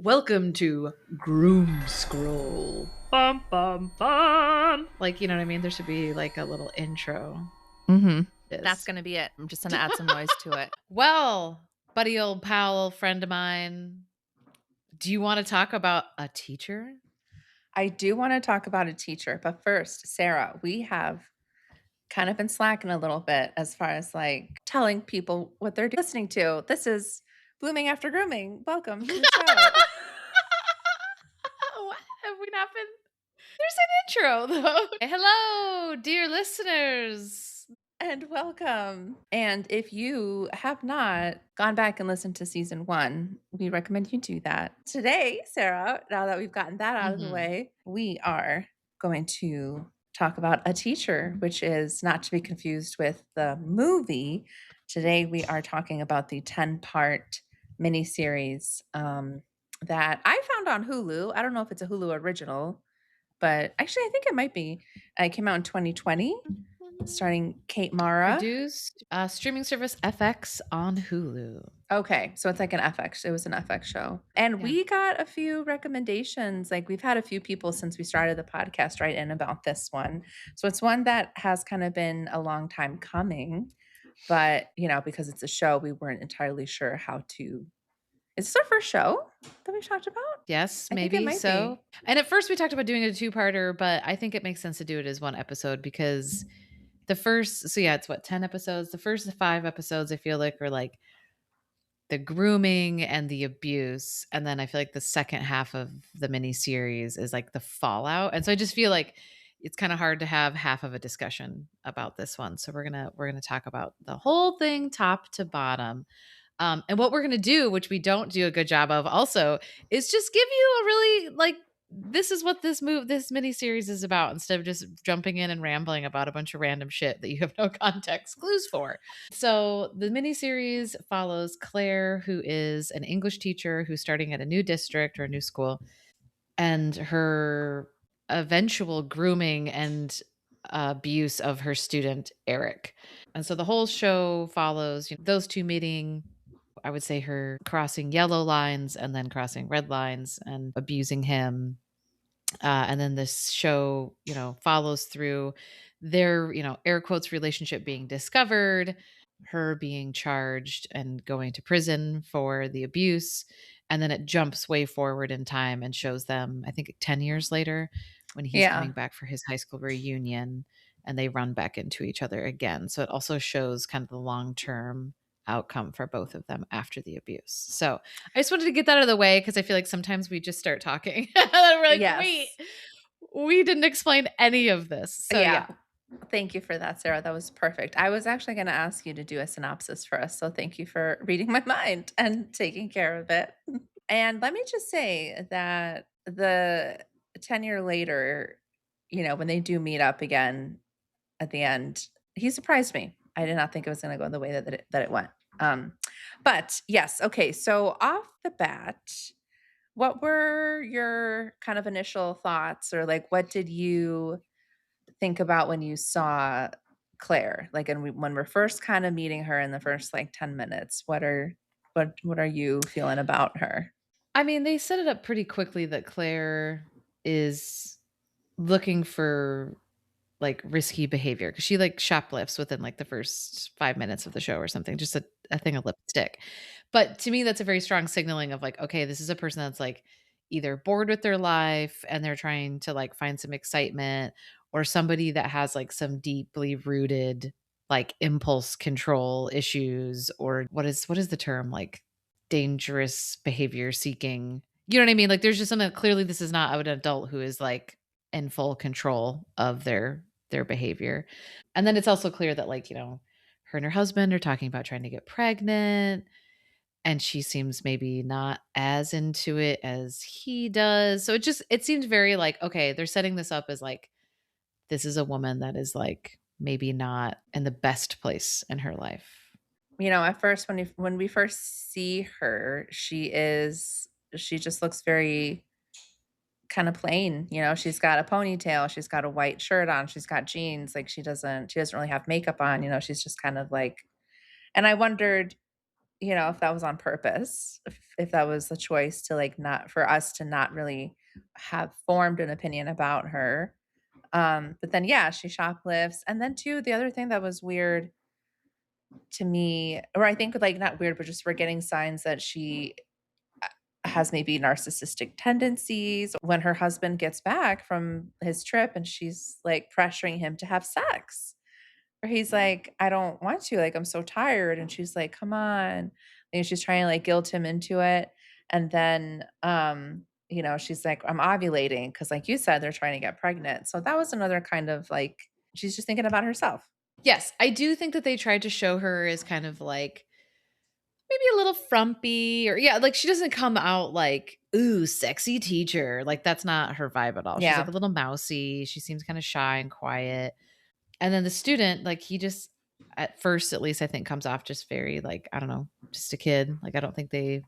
Welcome to Groom Scroll. Bum bum bum. Like, you know what I mean? There should be like a little intro. That's going to be it. I'm just going to add some noise to it. Well, buddy old pal, friend of mine, do you want to talk about a teacher? I do want to talk about a teacher, but first, Sarah, we have kind of been slacking a little bit as far as like telling people what they're listening to. This is Blooming After Grooming. Welcome to the show. What have we not been? There's an intro though. Hello, dear listeners. And welcome. And if you have not gone back and listened to season 1, we recommend you do that. Today, Sarah, now that we've gotten that out of the way, we are going to talk about a teacher, which is not to be confused with the movie. Today, we are talking about the 10-part miniseries that I found on Hulu. I don't know if it's a Hulu original, but actually, I think it might be. It came out in 2020, starring Kate Mara. Produced streaming service FX on Hulu. Okay, so it's like an FX. It was an FX show. And Yeah. we got a few recommendations. Like we've had a few people since we started the podcast write in about this one. So it's one that has kind of been a long time coming, but because it's a show, we weren't entirely sure how to. Is this our first show that we've talked about? Yes, I think it maybe might so. be. And at first we talked about doing a two-parter, but I think it makes sense to do it as one episode because it's what, 10 episodes? The first 5 episodes I feel like are like the grooming and the abuse, and then I feel like the second half of the mini series is like the fallout. And so I just feel like it's kind of hard to have half of a discussion about this one. So we're going to talk about the whole thing top to bottom. And what we're going to do, which we don't do a good job of also, is just give you a really like, this is what this miniseries is about instead of just jumping in and rambling about a bunch of random shit that you have no context clues for. So the miniseries follows Claire, who is an English teacher who's starting at a new district or a new school, and her eventual grooming and abuse of her student Eric. And so the whole show follows those two meeting. I would say her crossing yellow lines and then crossing red lines and abusing him. And then this show, follows through their, air quotes, relationship being discovered, her being charged and going to prison for the abuse. And then it jumps way forward in time and shows them, I think, 10 years later when he's Yeah. coming back for his high school reunion and they run back into each other again. So it also shows kind of the long term outcome for both of them after the abuse. So I just wanted to get that out of the way because I feel like sometimes we just start talking and we're like, Yes. wait, we didn't explain any of this. So yeah. Thank you for that, Sarah. That was perfect. I was actually going to ask you to do a synopsis for us. So thank you for reading my mind and taking care of it. And let me just say that the 10-year later, when they do meet up again at the end, he surprised me. I did not think it was going to go the way that it went. But yes, okay. So off the bat, what were your kind of initial thoughts, or like what did you think about when you saw Claire? Like, and when we're first kind of meeting her in the first like 10 minutes, what are you feeling about her? I mean, they set it up pretty quickly that Claire is looking for like risky behavior because she like shoplifts within like the first 5 minutes of the show or something, just a thing of lipstick. But to me, that's a very strong signaling of like, okay, this is a person that's like either bored with their life and they're trying to like find some excitement, or somebody that has like some deeply rooted like impulse control issues, or what is the term, like dangerous behavior seeking. You know what I mean? Like there's just something, clearly this is not an adult who is like in full control of their behavior. And then it's also clear that like, her and her husband are talking about trying to get pregnant, and she seems maybe not as into it as he does. So it seems very like, okay, they're setting this up as like this is a woman that is like maybe not in the best place in her life. At first when we first see her, she just looks very kind of plain. She's got a ponytail, she's got a white shirt on, she's got jeans, like she doesn't really have makeup on, she's just kind of like, and I wondered, if that was on purpose, if that was a choice to, like, not for us to not really have formed an opinion about her. But then, yeah, she shoplifts, and then too, the other thing that was weird to me, or I think, like, not weird, but just we're getting signs that she has maybe narcissistic tendencies when her husband gets back from his trip and she's, like, pressuring him to have sex. Or he's like, "I don't want to, like, I'm so tired," and she's like, "Come on." And she's trying to, like, guilt him into it, and then, she's like, "I'm ovulating because, like you said, they're trying to get pregnant. So that was another kind of, like, she's just thinking about herself. Yes, I do think that they tried to show her as kind of like maybe a little frumpy or yeah, like she doesn't come out like, "Ooh, sexy teacher." Like that's not her vibe at all. She's like Yeah. a little mousy. She seems kind of shy and quiet. And then the student, like he just at first at least I think comes off just very like, I don't know, just a kid. Like I don't think they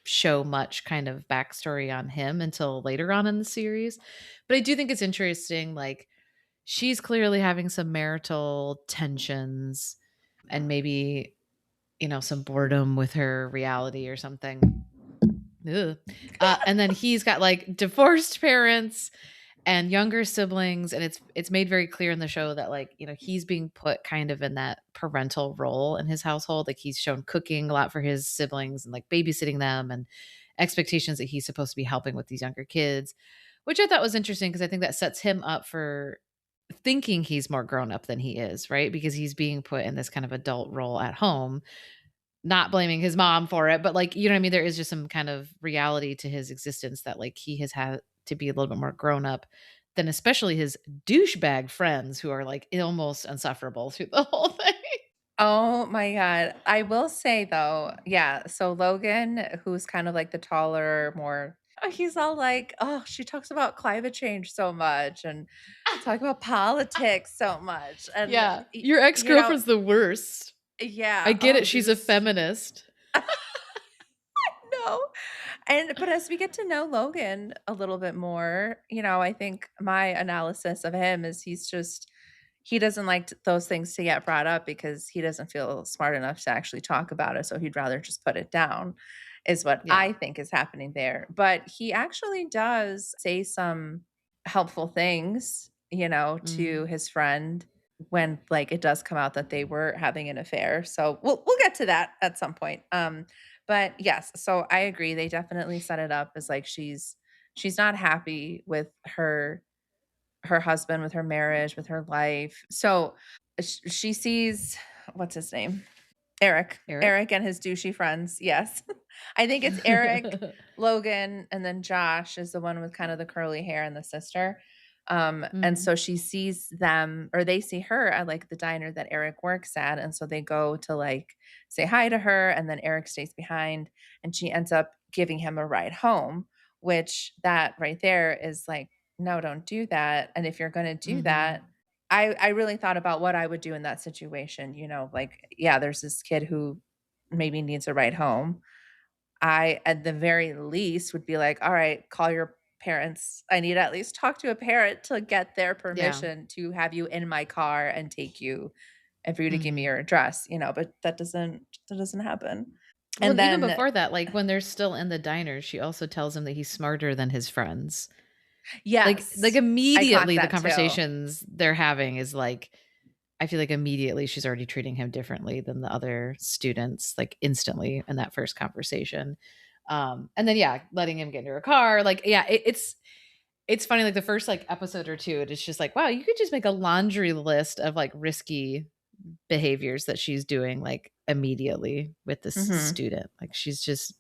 show much kind of backstory on him until later on in the series. But I do think it's interesting like she's clearly having some marital tensions and maybe, some boredom with her reality or something. Ugh. And then he's got like divorced parents and younger siblings, and it's made very clear in the show that like, he's being put kind of in that parental role in his household. Like he's shown cooking a lot for his siblings and like babysitting them and expectations that he's supposed to be helping with these younger kids, which I thought was interesting because I think that sets him up for thinking he's more grown up than he is, right? Because he's being put in this kind of adult role at home, not blaming his mom for it, but like, you know what I mean? There is just some kind of reality to his existence that like he has had to be a little bit more grown up than especially his douchebag friends who are like almost insufferable through the whole thing. Oh my god. I will say though, yeah, so Logan, who's kind of like the taller, more he's all like, "Oh, she talks about climate change so much and talk about politics so much." And Yeah. Your ex-girlfriend's the worst. I yeah, get oh, it. She's a she's feminist. no. And but as we get to know Logan a little bit more, I think my analysis of him is he doesn't like those things to get brought up because he doesn't feel smart enough to actually talk about it. So he'd rather just put it down, is what Yeah. I think is happening there. But he actually does say some helpful things, to Mhm. his friend when like it does come out that they were having an affair. So we'll get to that at some point. But yes, so I agree. They definitely set it up as like she's not happy with her husband, with her marriage, with her life. So she sees what's his name? Eric. Eric? Eric and his douchey friends. Yes. I think it's Eric, Logan, and then Josh is the one with kind of the curly hair and the sister. And Mhm. so she sees them or they see her at like the diner that Eric works at. And so they go to like say hi to her. And then Eric stays behind and she ends up giving him a ride home, which that right there is like, no, don't do that. And if you're going to do Mhm. that, I really thought about what I would do in that situation, like, yeah, there's this kid who maybe needs a ride home. I, at the very least, would be like, "All right, call your parents. I need to at least talk to a parent to get their Yeah. permission to have you in my car and take you and for you to give me Mhm. your address," but that doesn't happen. Well, And and even then before that, like, when they're still in the diner, she also tells him that he's smarter than his friends. Like, yes, I clocked immediately the that too. conversations they're having is, like I feel like immediately she's already treating him differently than the other students, like, instantly in that first conversation. And then, yeah, letting him get into her car, like, yeah, it's funny, like, the first, like, episode or 2, it's just like, wow, you could just make a laundry list of, like, risky behaviors that she's doing, like, immediately with this Mhm. student. Like, she's just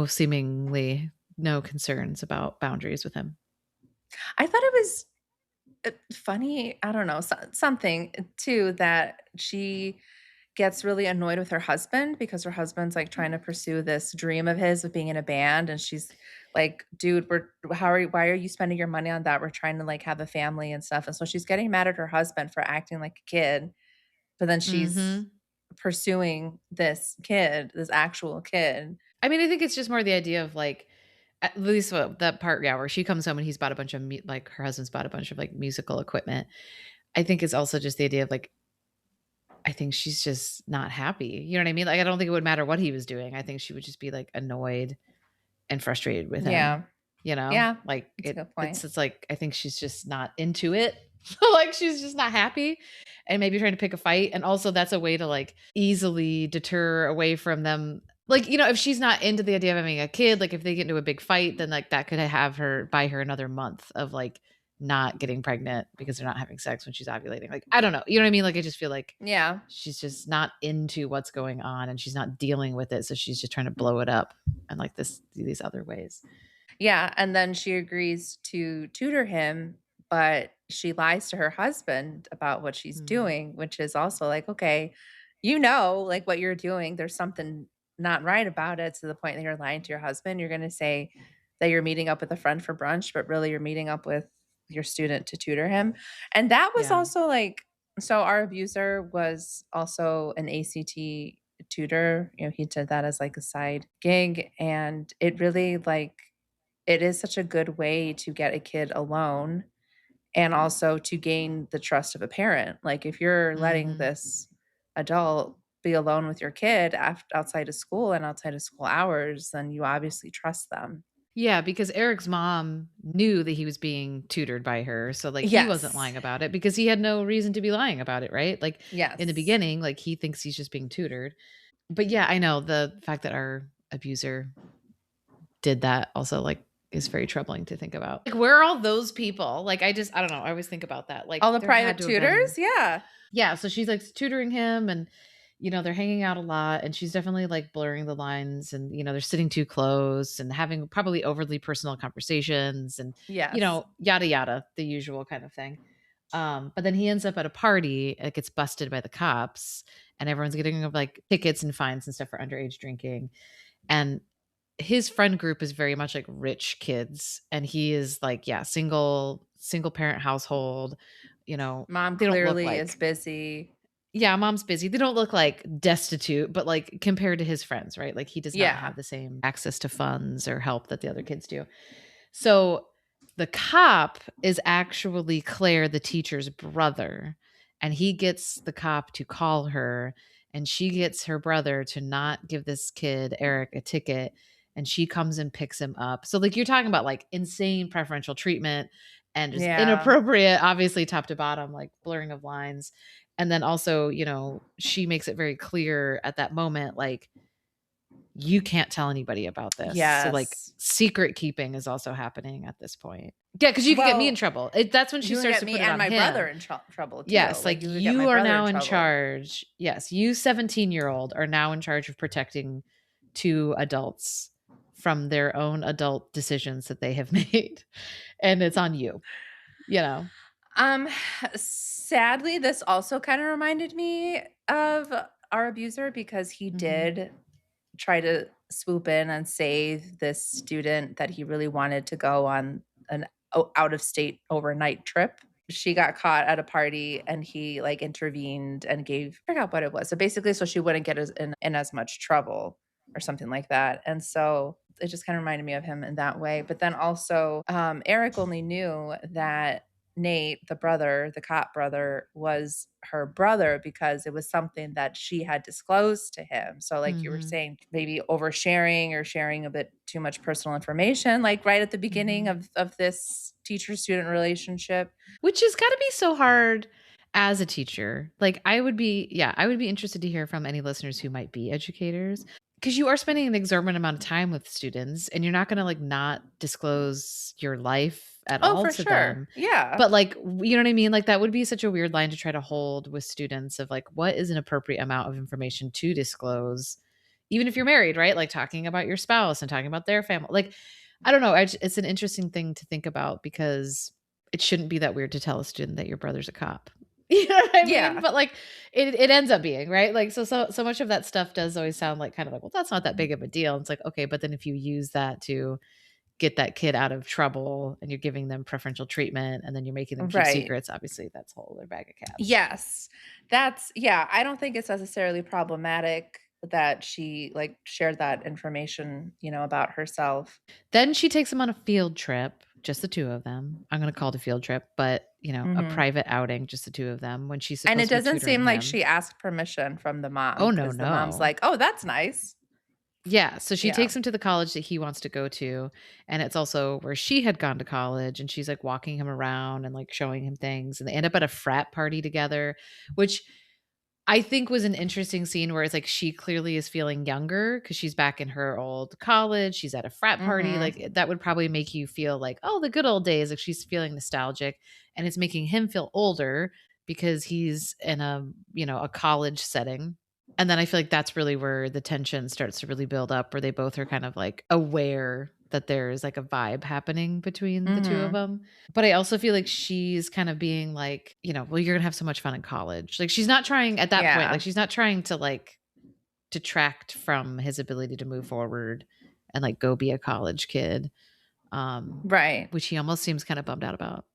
seemingly no concerns about boundaries with him. I thought it was funny, I don't know, something too that she gets really annoyed with her husband because her husband's like trying to pursue this dream of his of being in a band and she's like, "Dude, why are you spending your money on that? We're trying to like have a family and stuff." And so she's getting mad at her husband for acting like a kid, but then she's Mhm. pursuing this kid, this actual kid. I mean, I think it's just more the idea of, like at least what that part, yeah, where she comes home and he's bought a bunch of like, her husband's bought a bunch of, like, musical equipment. I think it's also just the idea of, like, I think she's just not happy. You know what I mean? Like, I don't think it would matter what he was doing. I think she would just be, like, annoyed and frustrated with him, Yeah. you know? Yeah. Like, That's a good point. it's like, I think she's just not into it. Like, she's just not happy and maybe trying to pick a fight, and also that's a way to, like, easily deter away from them. Like, if she's not into the idea of having a kid, like, if they get into a big fight, then, like, that could have her buy her another month of, like, not getting pregnant because they're not having sex when she's ovulating. Like, I don't know. You know what I mean? Like, I just feel like Yeah. she's just not into what's going on and she's not dealing with it, so she's just trying to blow it up and like these other ways. Yeah, and then she agrees to tutor him, but she lies to her husband about what she's Mhm. doing, which is also like, okay, like what you're doing, there's something not right about it to the point that you're lying to your husband. You're going to say that you're meeting up with a friend for brunch, but really you're meeting up with your student to tutor him. And that was Yeah. also like, so our abuser was also an ACT tutor. He did that as like a side gig. And it really like, it is such a good way to get a kid alone and also to gain the trust of a parent. Like, if you're letting Mhm. this adult be alone with your kid outside of school and outside of school hours, then you obviously trust them. Yeah, because Eric's mom knew that he was being tutored by her, so, like, he wasn't Yes. lying about it because he had no reason to be lying about it, right? Like, in the Yes. beginning, like, he thinks he's just being tutored. But, yeah, I know the fact that our abuser did that also, like, is very troubling to think about. Like, where are all those people? Like, I don't know, I always think about that. All Like, the there had private to have tutors? been. Yeah. Yeah, so she's, like, tutoring him and, they're hanging out a lot, and she's definitely, like, blurring the lines and, they're sitting too close and having probably overly personal conversations and, Yes. yada, yada, the usual kind of thing. But then he ends up at a party, it gets busted by the cops, and everyone's getting, like, tickets and fines and stuff for underage drinking, and his friend group is very much, like, rich kids, and he is, like, yeah, single parent household, Mom they don't look clearly is like. busy. Yeah, mom's busy. They don't look, like, destitute, but, like, compared to his friends, right? Like, he does not Yeah. have the same access to funds or help that the other kids do. So, the cop is actually Claire, the teacher's brother, and he gets the cop to call her, and she gets her brother to not give this kid, Eric, a ticket, and she comes and picks him up. So, like, you're talking about, like, insane preferential treatment and just Yeah. inappropriate, obviously, top to bottom, like, blurring of lines. And then also, she makes it very clear at that moment, like, you can't tell anybody about this. So, like, Yes. secret keeping is also happening at this point. Yeah, because you could get me in Well, trouble. That's when she you would starts get to me put it and on my brother him. in trouble too. Yes, Like, like, you would get my you are brother in now in trouble. charge. Yes, you 17-year-old are now in charge of protecting 2 adults from their own adult decisions that they have made, and it's on you, you know? Um, sadly, this also kind of reminded me of our abuser because he Mhm. did try to swoop in and save this student that he really wanted to go on an out of state overnight trip. She got caught at a party and he like intervened and gave, I forgot what it was. So basically, so she wouldn't get in as much trouble or something like that. And so it just kind of reminded me of him in that way. But then also, Eric only knew that Nate, the brother, the cop brother, was her brother because it was something that she had disclosed to him. So, like you were Mhm. saying, maybe oversharing or sharing a bit too much personal information, like right at the beginning Mhm. of this teacher student relationship. Which has gotta be so hard as a teacher. Like, I would be interested to hear from any listeners who might be educators, because you are spending an exorbitant amount of time with students, and you're not gonna, like, not disclose your life at Oh, all for to sure. them. Yeah. But, like, you know what I mean? Like, that would be such a weird line to try to hold with students of, like, what is an appropriate amount of information to disclose, even if you're married, right? Like, talking about your spouse and talking about their family. Like, I don't know, it's an interesting thing to think about because it shouldn't be that weird to tell a student that your brother's a cop. You know what I mean? Yeah. But, like, it ends up being, right? Like, so much of that stuff does always sound like kind of like, "Well, that's not that big of a deal." It's like, "Okay, but then if you use that to get that kid out of trouble and you're giving them preferential treatment and then you're making them keep Right. secrets, obviously that's a whole other bag of caps." Yes. Yeah, I don't think it's necessarily problematic that she like shared that information, about herself. Then she takes them on a field trip, just the 2 of them. I'm gonna call it a field trip, but, a Mhm. private outing, just the 2 of them, when she's And supposed it to be doesn't tutoring seem like him. she asked permission from the mom Oh, no, because the mom's no. like, "Oh, that's nice." Yeah, so she Yeah. takes him to the college that he wants to go to, and it's also where she had gone to college, and she's, like, walking him around and, like, showing him things, and they end up at a frat party together, which I think was an interesting scene where it's like she clearly is feeling younger because she's back in her old college, she's at a frat party, Mhm. like, that would probably make you feel like, "Oh, the good old days," like, she's feeling nostalgic, and it's making him feel older because he's in a college setting, and then I feel like that's really where the tension starts to really build up, where they both are kind of, like, aware that there's, like, a vibe happening between the 2 of Mhm. them. But I also feel like she's kind of being like, "Well, you're gonna have so much fun in college." Like, she's not trying at that point, like, Yeah. she's not trying to, like, detract from his ability to move forward and, like, go be a college kid, um, Right. which he almost seems kinda bummed out about.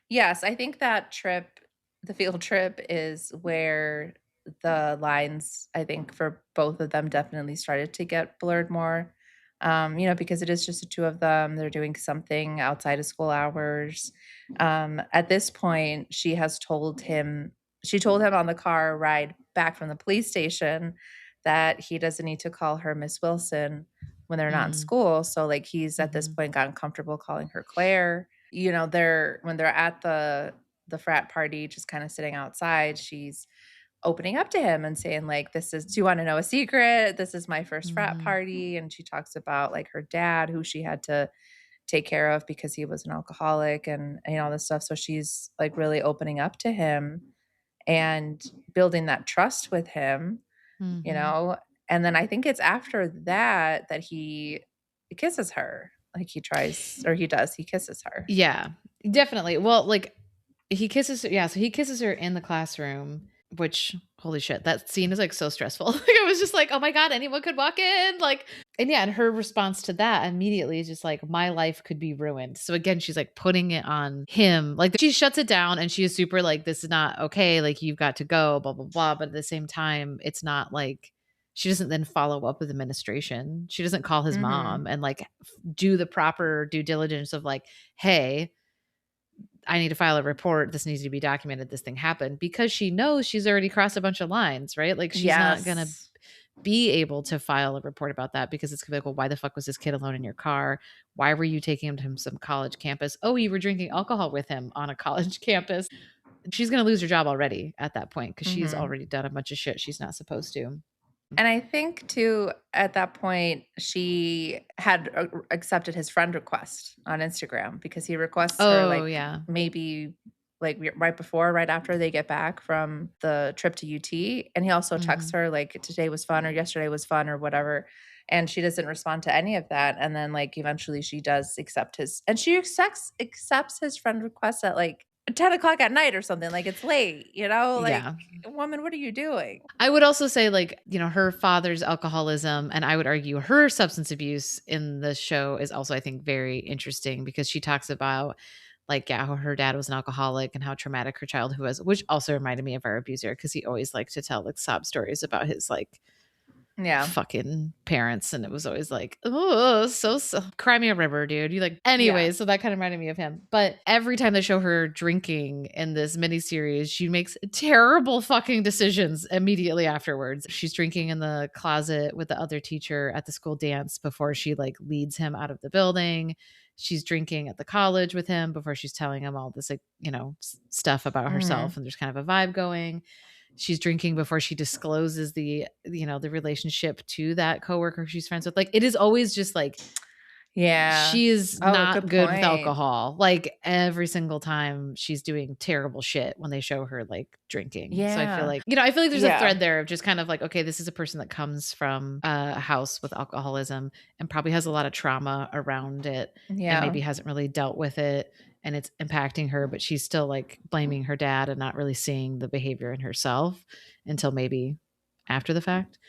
Yes, I think that trip, the field trip, is where the lines, I think, for both of them definitely started to get blurred more. Because it is just the 2 of them, they're doing something outside of school hours. At this point, she told him on the car ride back from the police station that he doesn't need to call her Miss Wilson when they're not in Mm, school, so, like, he's at this mhm, point gotten comfortable calling her Claire. They're when they're at the frat party just kinda sitting outside, she's opening up to him and saying, like, "This is do you wanna know a secret? This is my first frat mhm, party," and she talks about, like, her dad who she had to take care of because he was an alcoholic and all this stuff, so she's, like, really opening up to him and building that trust with him, you mhm. know, and then I think it's after that that he kisses her, like, he does, he kisses her. Yeah, definitely. Well, like, he kisses her, yeah, so he kisses her in the classroom, which holy shit, that scene is, like, so stressful. Like, I was just like, "Oh my god, anyone could walk in," like, and yeah, and her response to that immediately is just like, "My life could be ruined." So again, she's, like, putting it on him, like, she shuts it down and she is super like, "This is not okay, like, you've got to go, blah, blah, blah," but at the same time, it's not like she doesn't then follow up with administration. She doesn't call his Mhm. mom and, like, do the proper due diligence of like, "Hey, I need to file a report. This needs to be documented. This thing happened," because she knows she's already crossed a bunch of lines, right? Like, she's not gonna Yes. be able to file a report about that because it's gonna be like, "Well, why the fuck was this kid alone in your car? Why were you taking him to some college campus? Oh, you were drinking alcohol with him on a college campus." She's gonna lose her job already at that point because she's Mhm. already done a bunch of shit she's not supposed to. And I think too, at that point, she had accepted his friend request on Instagram because he requests her Oh, like yeah. maybe like right before, right after they get back from the trip to UT. And he also texts Mhm. her like today was fun or yesterday was fun or whatever. And she doesn't respond to any of that. And then like eventually she does accept his and she accepts his friend request at like 10 o'clock at night or something. Like it's late, like Yeah. woman, what are you doing? I would also say, like, her father's alcoholism, and I would argue her substance abuse in the show is also, I think, very interesting because she talks about, like, yeah, how her dad was an alcoholic and how traumatic her childhood was, which also reminded me of our abuser because he always liked to tell, like, sob stories about his, like, Yeah. fucking parents, and it was always like, "Oh, so cry me a river, dude." You like Yeah. anyways, so that kinda reminded me of him, but every time they show her drinking in this miniseries, she makes terrible fucking decisions immediately afterwards. She's drinking in the closet with the other teacher at the school dance before she, like, leads him out of the building. She's drinking at the college with him before she's telling him all this, like, stuff about herself, Mhm. and there's kind of a vibe going. She's drinking before she discloses the relationship to that coworker she's friends with. Like, it is always just like Yeah. she is Oh, good not good with point. alcohol. Like, every single time she's doing terrible shit when they show her, like, drinking. So Yeah. I feel like there's a Yeah. thread there of just kind of like, okay, this is a person that comes from a house with alcoholism and probably has a lot of trauma around it and Yeah. maybe hasn't really dealt with it, and it's impacting her, but she's still, like, blaming her dad and not really seeing the behavior in herself until maybe after the fact.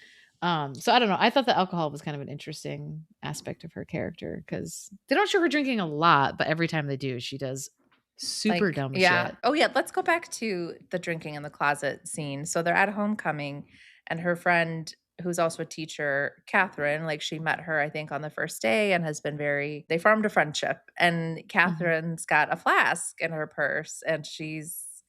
So I don't know. I thought the alcohol was kind of an interesting aspect of her character because they don't show her drinking a lot, but every time they do, she does super Like, dumb yeah. shit. Oh, yeah, let's go back to the drinking in the closet scene. So they're at homecoming, and her friend who's also a teacher, Catherine, like, she met her, I think, on the first day and has been very they formed a friendship, and Mhm. Catherine's got a flask in her purse, and she's,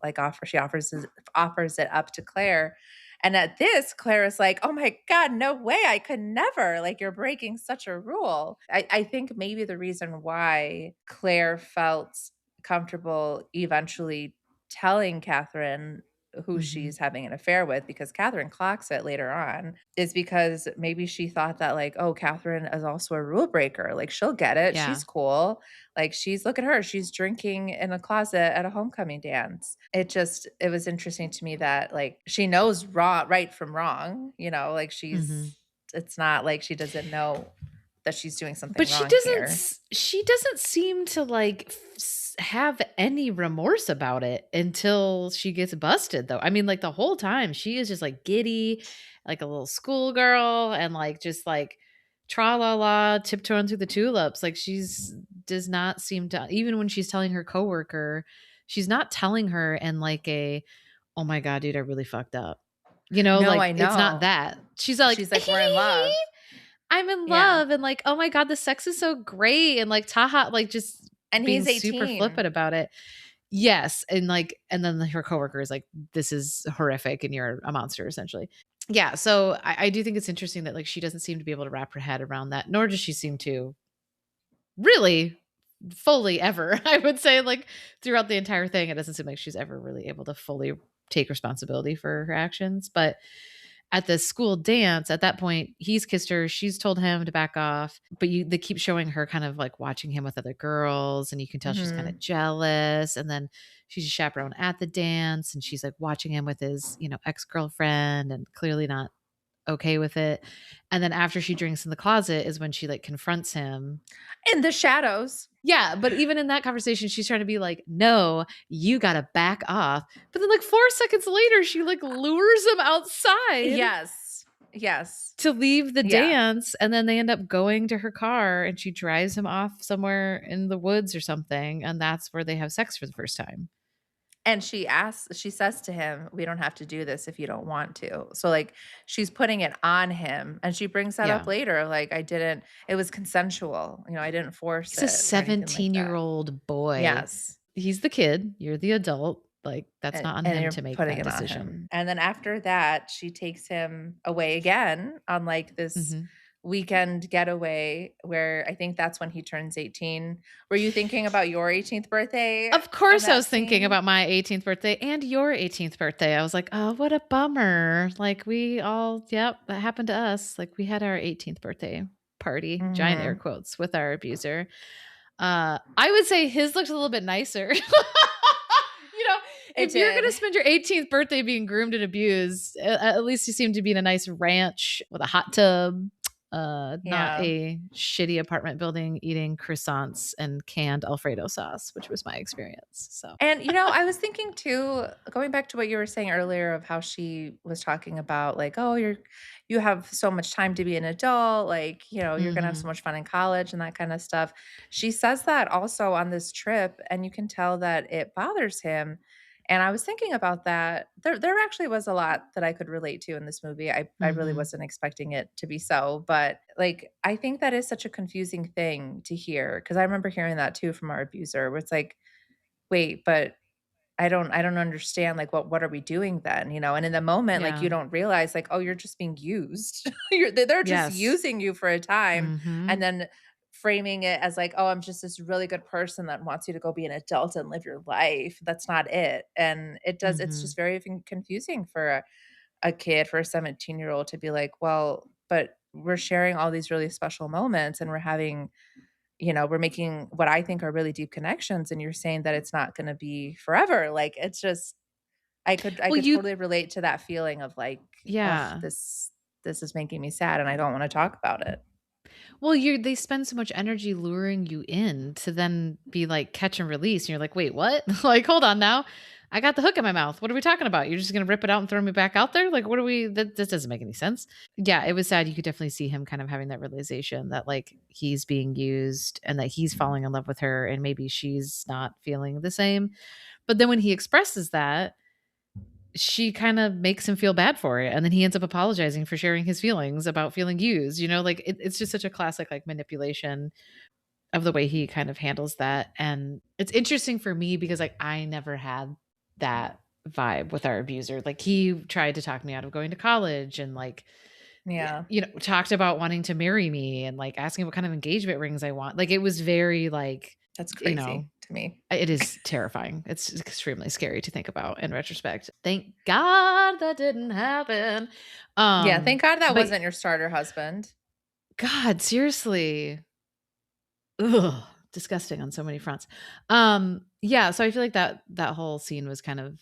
like, offers it up to Claire, and at this, Claire is like, "Oh my god, no way, I could never, like, you're breaking such a rule." I think maybe the reason why Claire felt comfortable eventually telling Catherine who Mhm. she's having an affair with, because Catherine clocks it later on, is because maybe she thought that, like, "Oh, Catherine is also a rule breaker, like, she'll get it, Yeah. she's cool, like, look at her, she's drinking in a closet at a homecoming dance." It was interesting to me that, like, she knows right from wrong, like, Mhm. it's not like she doesn't know that she's doing But something wrong here. she doesn't seem to, like, have any remorse about it until she gets busted, though. I mean, like, the whole time, she is just, like, giddy, like a little schoolgirl and, like, just, like, tra la la, tiptoeing through the tulips. Like, she's does not seem to even when she's telling her coworker, she's not telling her in, like, "Oh my god, dude, I really fucked up." No, Like, I it's not know. that. She's like, She's like, "We're in love." I'm in Yeah, love and like, "Oh my god, the sex is so great," and like Taha like just and being he's super 18. flippant about it. Yes, and like and then her coworker is like, "This is horrific and you're a monster," essentially. Yeah, so I do think it's interesting that like she doesn't seem to be able to wrap her head around that, nor does she seem to really fully ever. I would say like throughout the entire thing, it doesn't seem like she's ever really able to fully take responsibility for her actions. But at the school dance, at that point, he's kissed her, she's told him to back off, but they keep showing her kind of like watching him with other girls, and you can tell she's kind of Mhm. jealous. And then she's a chaperone at the dance, and she's like watching him with his, ex-girlfriend and clearly not okay with it. And then after she drinks in the closet is when she like confronts him. In the shadows. Yeah, but even in that conversation, she's trying to be like, "No, you gotta back off." But then, like 4 seconds later, she like lures him outside Yes. Yes. to leave the Yeah. dance, and then they end up going to her car, and she drives him off somewhere in the woods or something, and that's where they have sex for the first time. And she says to him, "We don't have to do this if you don't want to." So, like, she's putting it on him, and she brings that up Yeah. later, like, it was consensual, I didn't force He's a it or anything like that. seventeen-year-old boy. Yes. He's the kid, you're the adult, like, that's not on And him you're to make putting that it on decision. him. And then after that, she takes him away again on, like, this Mhm. weekend getaway where I think that's when he turns 18. Were you thinking about your 18th birthday Of in course, I that was thinking scene? about my 18th birthday and your 18th birthday. I was like, "Oh, what a bummer." Like, we all yep, that happened to us. Like, we had our 18th birthday party, giant air Mhm. quotes, with our abuser. I would say his looked a little bit nicer. It If you're did. gonna spend your 18th birthday being groomed and abused, at least you seem to be in a nice ranch with a hot tub, not Yeah. a shitty apartment building eating croissants and canned Alfredo sauce, which was my experience. So, And, I was thinking too, going back to what you were saying earlier of how she was talking about, like, "Oh, you have so much time to be an adult, like, you're gonna have so mhm. much fun in college," and that kinda stuff. She says that also on this trip, and you can tell that it bothers him, and I was thinking about that. There actually was a lot that I could relate to in this movie. I really Mhm. wasn't expecting it to be so, but, like, I think that is such a confusing thing to hear because I remember hearing that too from our abuser, where it's like, "Wait, but I don't understand, like, what are we doing then?" And in the moment, like, Yeah. you don't realize, like, "Oh, you're just being used." They're just Yes. using you for a time and Mhm. then framing it as like, "Oh, I'm just this really good person that wants you to go be an adult and live your life." That's not it, and it's Mhm. just very confusing for a kid, for a 17-year-old to be like, "Well, but we're sharing all these really special moments, and we're making what I think are really deep connections, and you're saying that it's not gonna be forever." Like, it's just I Well, could you totally relate to that feeling of like, "Ugh, yeah. this is making me sad, and I don't wanna talk about it." Well, you they spend so much energy luring you in to then be like catch and release, and you're like, "Wait, what?" Like, "Hold on now. I got the hook in my mouth. What are we talking about? You're just gonna rip it out and throw me back out there? Like, what are we that this doesn't make any sense." Yeah, it was sad. You could definitely see him kind of having that realization that like he's being used and that he's falling in love with her and maybe she's not feeling the same. But then when he expresses that, she kind of makes him feel bad for it, and then he ends up apologizing for sharing his feelings about feeling used, like, it's just such a classic, like, manipulation of the way he kind of handles that, and it's interesting for me because, like, I never had that vibe with our abuser. Like, he tried to talk me out of going to college and, like, Yeah. talked about wanting to marry me and, like, asking what kind of engagement rings I want. Like, it was very, like, That's you know crazy to me. it is terrifying. It's extremely scary to think about in retrospect. Thank God that didn't happen. Yeah, thank God that But wasn't your starter husband. God, seriously. Ugh, disgusting on so many fronts. Yeah, so I feel like that whole scene was kind of,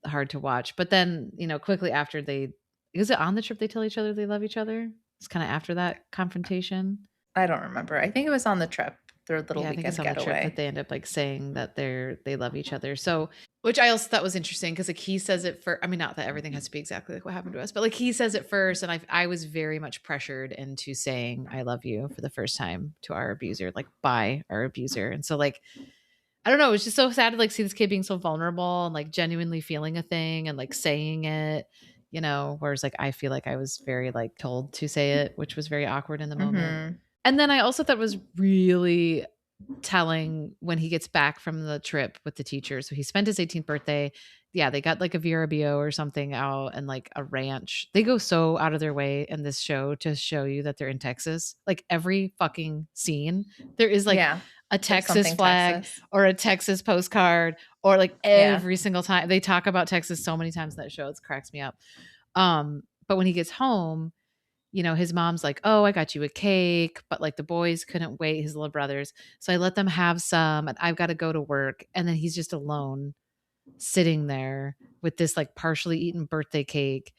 hard to watch. But then, quickly after they is it on the trip they tell each other they love each other? It's kind of after that confrontation. I don't remember. I think it was on the trip, their little Yeah, I think it's weekend on the trip that getaway. they end up, like, saying that they love each other. So which I also thought was interesting because, like, he says it for I mean, not that everything has to be exactly like what happened to us, but, like, he says it first, and I was very much pressured into saying "I love you" for the first time to our abuser, like, by our abuser. And so, like, I don't know, it was just so sad to, like, see this kid being so vulnerable and, like, genuinely feeling a thing and, like, saying it, whereas, like, I feel like I was very, like, told to say it, which was very awkward in the moment. Mhm. And then I also thought it was really telling when he gets back from the trip with the teacher. So he spent his 18th birthday. Yeah, they got like a VRBO or something out and like a ranch. They go so out of their way in this show to show you that they're in Texas. Like every fucking scene, there is like Yeah. a There's Texas something flag Texas. or a Texas postcard or like Yeah. every single time they talk about Texas so many times in that show. It cracks me up. But when he gets home, his mom's like, "Oh, I got you a cake," but, like, the boys couldn't wait, his little brothers, so I let them have some, and I've gotta go to work, and then he's just alone sitting there with this, like, partially eaten birthday cake,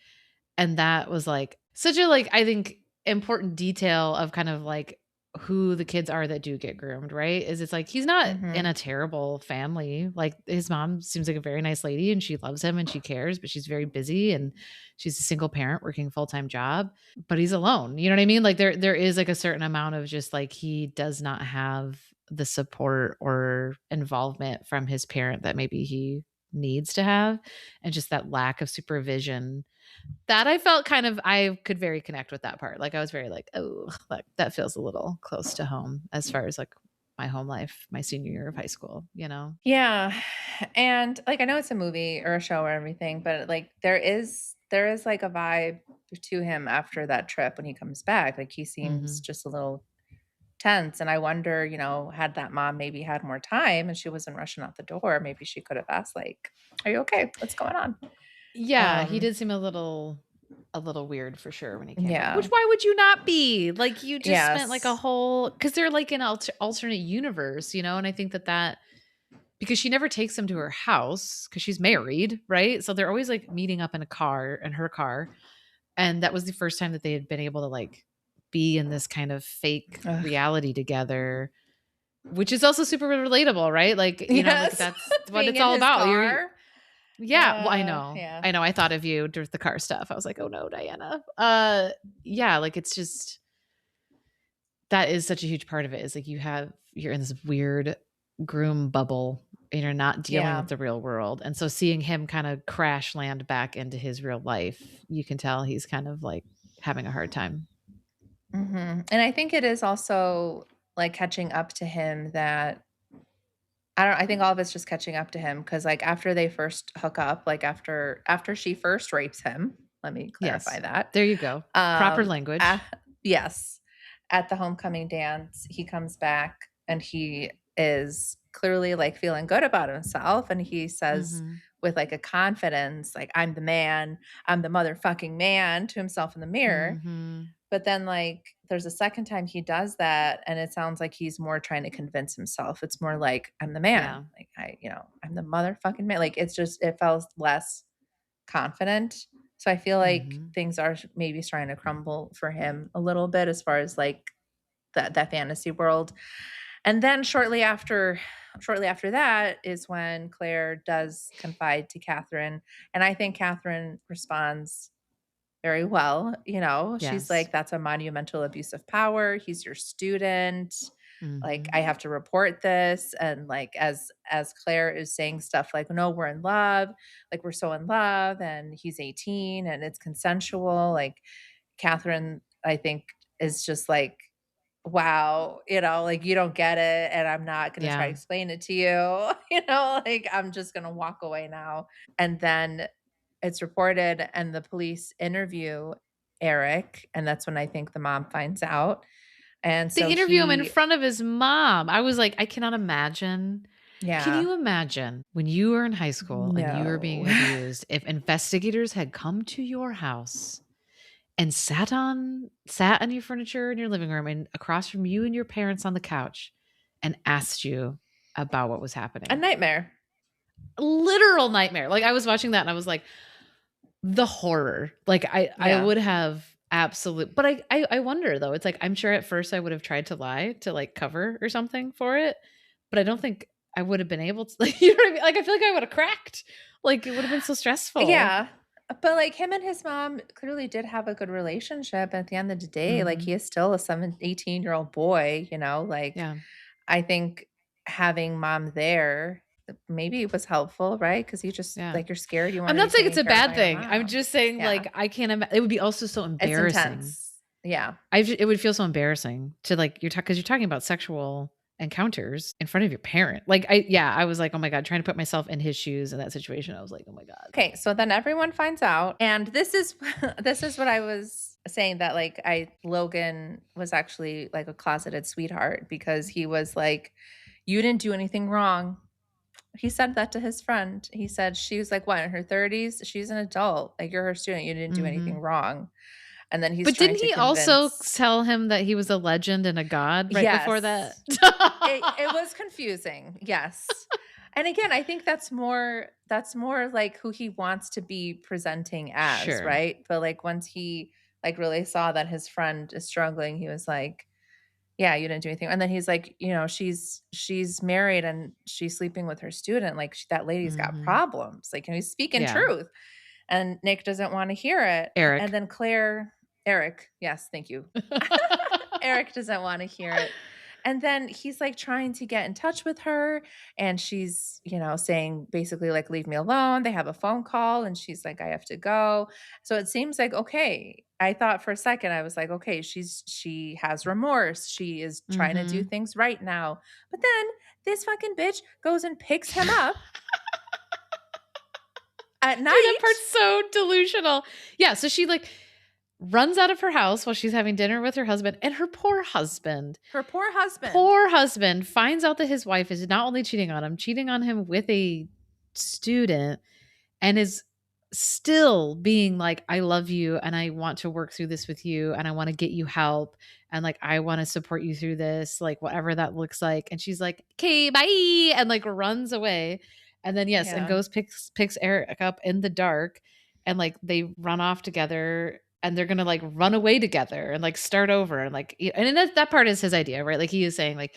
and that was, like, such a, like, I think, important detail of kind of, like, who the kids are that do get groomed, right? Is it's like, he's not in Mhm. a terrible family, like, his mom seems like a very nice lady, and she loves him, and she cares, but she's very busy, and she's a single parent working a full-time job, but he's alone, you know what I mean? Like, there is, like, a certain amount of just, like, he does not have the support or involvement from his parent that maybe he needs to have, and just that lack of supervision that I felt kind of I could very connect with that part. Like, I was very like, "Oh, like, that feels a little close to home," as far as, like, my home life, my senior year of high school, you know? Yeah. And, like, I know it's a movie or a show or everything, but, like, there is, like, a vibe to him after that trip when he comes back. Like, he seems Mhm. just a little tense, and I wonder, had that mom maybe had more time and she wasn't rushing out the door, maybe she could have asked, like, "Are you okay? What's going on?" Yeah, he Um, did seem a little weird for sure when he came back, which yeah. why would you not be? Like, you just spent, like, a Yes. whole because 'cause they're, like, an alternate universe, and I think that because she never takes him to her house because she's married, right? So they're always, like, meeting up in her car. And that was the first time that they had been able to, like, be in this kind of fake Ugh. reality together, which is also super relatable, right? Like, like, Yes. that's what Being it's in all his about. car. Yeah, well, I know. Yeah. I know, I thought of you with the car stuff. I was like, "Oh, no, Diana." Yeah, like, it's just that is such a huge part of it is, like, you're in this weird groom bubble, and you're not dealing with Yeah. the real world, and so seeing him kinda crash land back into his real life, you can tell he's kind of, like, having a hard time. Mhm. And I think it is also, like, catching up to him that I think all of it's just catching up to him because, like, after they first hook up, like, after she first rapes him, let me clarify Yes. that. There you go. Proper Um, ah language. yes. At the homecoming dance, he comes back and he is clearly, like, feeling good about himself, and he says Mhm. with, like, a confidence, like, "I'm the man. I'm the motherfucking man," to himself in the mirror. Mhm. But then, like, there's a second time he does that, and it sounds like he's more trying to convince himself. It's more like, "I'm the man. Yeah. Like, I'm the motherfucking man." Like, it felt less confident. So I feel like Mhm. things are maybe starting to crumble for him a little bit as far as, like, that fantasy world. And then shortly after that is when Claire does confide to Catherine, and I think Catherine responds very well. She's Yes. like, "That's a monumental abuse of power. He's your student." Like, I Mhm. have to report this, and, like, as Claire is saying stuff like, "No, we're in love, like, we're so in love, and he's 18, and it's consensual," like, Catherine, I think, is just like, "Wow," like, "You don't get it, and I'm not gonna try to Yeah. explain it to you," like, "I'm just gonna walk away now." And then it's reported, and the police interview Eric, and that's when I think the mom finds out, and They so interview him in he front of his mom. I was like, I cannot imagine. Can yeah. you imagine when you were in high school and you were No. being abused, if investigators had come to your house and sat on your furniture in your living room and across from you and your parents on the couch and asked you about what was A happening? nightmare. Literal nightmare. Like, I was watching that and I was like, the horror. Like, I Yeah. would have absolute but I wonder though, it's like, I'm sure at first I would have tried to lie to, like, cover or something for it, but I don't think I would have been able to, like, you know what I mean? Like, I feel like I would have cracked. Like, it would have been so stressful. Yeah, but, like, him and his mom clearly did have a good relationship at the end of the day, like, he Mhm. is still a 18-year-old boy, like, Yeah. I think having mom there, maybe it was helpful, right? Because you just Yeah. like, you're scared, you I'm wanna be not saying it's taken a care of bad by your thing. I'm mom. just saying, Yeah, like, I can't it would be also so it's embarrassing. intense. Yeah. It would feel so embarrassing to, like, because you're talking about sexual encounters in front of your parent. Like, I was like, "Oh my god," trying to put myself in his shoes in that situation. I was like, "Oh my god." Okay, so then everyone finds out, and this is this is what I was saying, that like I Logan was actually like a closeted sweetheart because he was like, "You didn't do anything wrong." He said that to his friend. He said she was like, what, in her 30s? She's an adult. Like, you're her student. You didn't do anything Mhm. wrong. And then he's But trying didn't to he also convince. tell him that he was a legend and a god right before that? Yes. It was confusing, yes. And again, I think that's more like who he wants to be presenting as, Sure. right? But, like, once he, like, really saw that his friend is struggling, he was like, "Yeah, you didn't do anything." And then he's like, "She's married and she's sleeping with her student, like, sh that lady's got Mhm. problems, like, can we speak in Yeah. truth?" And Nick doesn't wanna hear it, and Eric. then Eric, yes, thank you. Eric doesn't wanna hear it. And then he's, like, trying to get in touch with her, and she's, saying basically, like, "Leave me alone." They have a phone call, and she's like, "I have to go." So it seems like, okay, I thought for a second, I was like, "Okay, she has remorse. She is trying to do Mhm. things right now." But then this fucking bitch goes and picks him up at Dude, that night. part's so delusional. Yeah, so she, like, runs out of her house while she's having dinner with her husband, and her Her poor husband. poor husband finds out that his wife is not only cheating on him with a student, and is still being like, "I love you, and I want to work through this with you, and I wanna get you help, and, like, I wanna support you through this, like, whatever that looks like," and she's like, "'Kay, bye," and, like, runs away, and then, yes, and Yeah. goes picks Eric up in the dark, and, like, they run off together, and they're gonna, like, run away together and, like, start over, and, like, and then that part is his idea, right? Like, he is saying, like,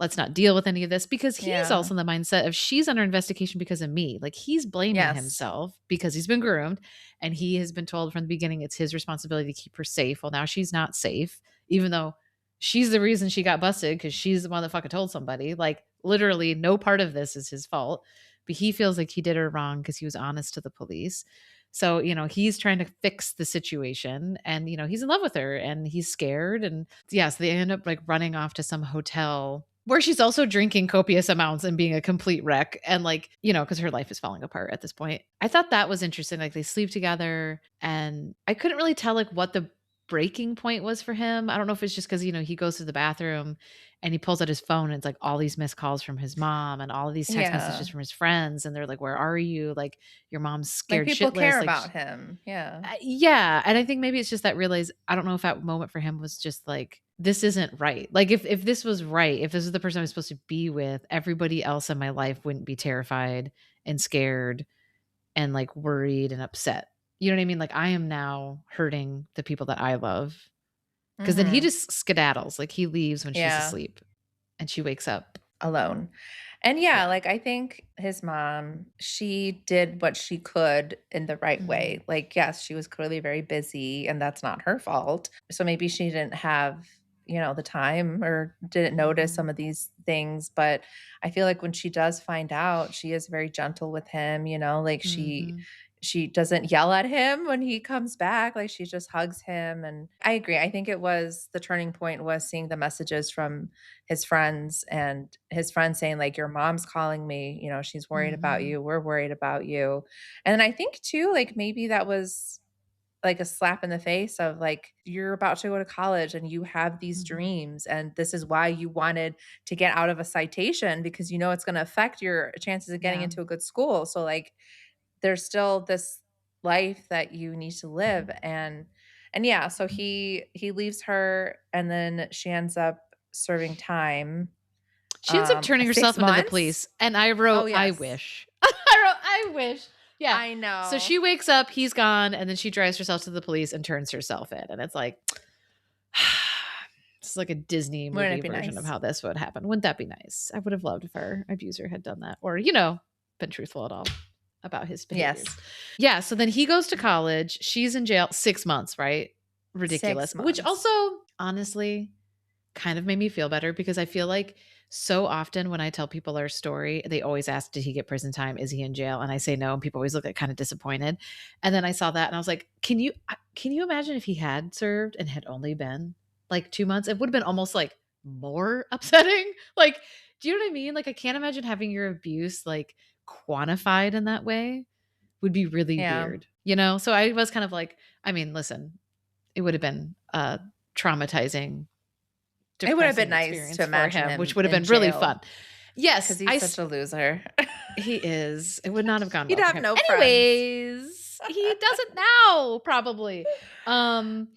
"Let's not deal with any of this," because he's Yeah. also in the mindset of, "She's under investigation because of me." Like, he's blaming Yes. himself because he's been groomed, and he has been told from the beginning it's his responsibility to keep her safe. Well, now she's not safe, even though she's the reason she got busted because she's the one that fucking told somebody. Like, literally, no part of this is his fault, but he feels like he did her wrong because he was honest to the police. So, he's trying to fix the situation, and, he's in love with her and he's scared. And yes, they end up, like, running off to some hotel where she's also drinking copious amounts and being a complete wreck, and, like, because her life is falling apart at this point. I thought that was interesting, like, they sleep together, and I couldn't really tell, like, what the breaking point was for him. I don't know if it's just because he goes to the bathroom and he pulls out his phone and it's, like, all these missed calls from his mom and all of these text messages Yeah. from his friends, and they're like, "Where are you?" Like, "Your mom's Like, scared people care shitless," like, sh about him. Yeah. yeah, and I think maybe it's just that realize I don't know if that moment for him was just like, "This isn't right." Like, if this was right, if this is the person I was supposed to be with, everybody else in my life wouldn't be terrified and scared and, like, worried and upset. You know what I mean? Like, I am now hurting the people that I love. Because then he Mhm. just skedaddles, like, he leaves when she's Yeah. asleep, and she wakes up. Alone. And yeah, Yeah. like, I think his mom, she did what she could in the right Mhm. way. Like, yes, she was clearly very busy, and that's not her fault. So maybe she didn't have, the time or didn't notice Mhm. some of these things, but I feel like when she does find out, she is very gentle with him, like Mhm. she doesn't yell at him when he comes back, like she just hugs him. And I agree. I think it was the turning point was seeing the messages from his friends, and his friends saying like, your mom's calling me, she's worried about Mhm. you, we're worried about you. And I think too, like maybe that was like a slap in the face of like, you're about to go to college and you have these Mhm. dreams, and this is why you wanted to get out of a citation, because it's going to affect your chances of getting Yeah. into a good school. So like there's still this life that you need to live. And yeah, so he leaves her, and then she ends up serving time. She ends up turning 6 herself into the months? police, and I Oh, wrote, "I yes. wish." I wrote, "I wish." Yeah. I So know. she wakes up, he's gone, and then she drives herself to the police and turns herself in, and it's like, it's like a Disney Wouldn't movie it be version of nice? how this would happen. Wouldn't that be nice? I would have loved if our abuser had done that, or been truthful at all about his behaviors. Yes. Yeah. So then he goes to college. She's in jail 6 months, right? 6 Ridiculous. Which also, months. honestly, kind of made me feel better because I feel like so often when I tell people our story, they always ask, "Did he get prison time? Is he in jail?" And I say no, and people always look like kind of disappointed. And then I saw that and I was like, can you imagine if he had served and had only been like 2 months? It would have been almost like more upsetting. Like, do you know what I mean? Like, I can't imagine having your abuse like quantified in that way would be really Yeah. weird. So I was kind of like, I mean, listen, it would have been traumatizing, It would have been depressing nice to experience for imagine him, which him would have in been really fun. jail Yes, because he's such a loser. he is. It would not have gone He'd well for have him. no friends. Anyways, he doesn't now, probably. Um,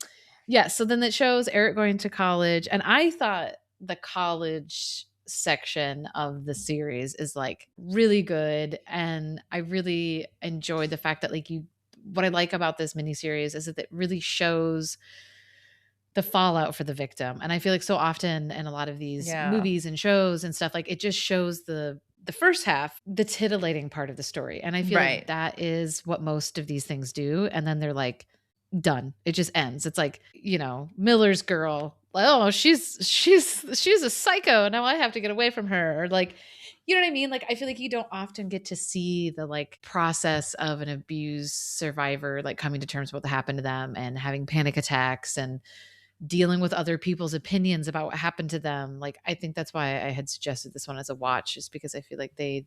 yeah, so then it shows Eric going to college, and I thought the college section of the series is like really good, and I really enjoyed the fact that like you what I like about this miniseries is that it really shows the fallout for the victim. And I feel like so often in a lot of these Yeah. movies and shows and stuff, like it just shows the first half, the titillating part of the story. And I feel like Right. that is what most of these things do. And then they're like done. It just ends. It's like, Miller's girl. Like, oh, she's a psycho. Now I have to get away from her. Or like, you know what I mean? Like I feel like you don't often get to see the like process of an abuse survivor like coming to terms with what happened to them and having panic attacks and dealing with other people's opinions about what happened to them. Like, I think that's why I had suggested this one as a watch, is because I feel like they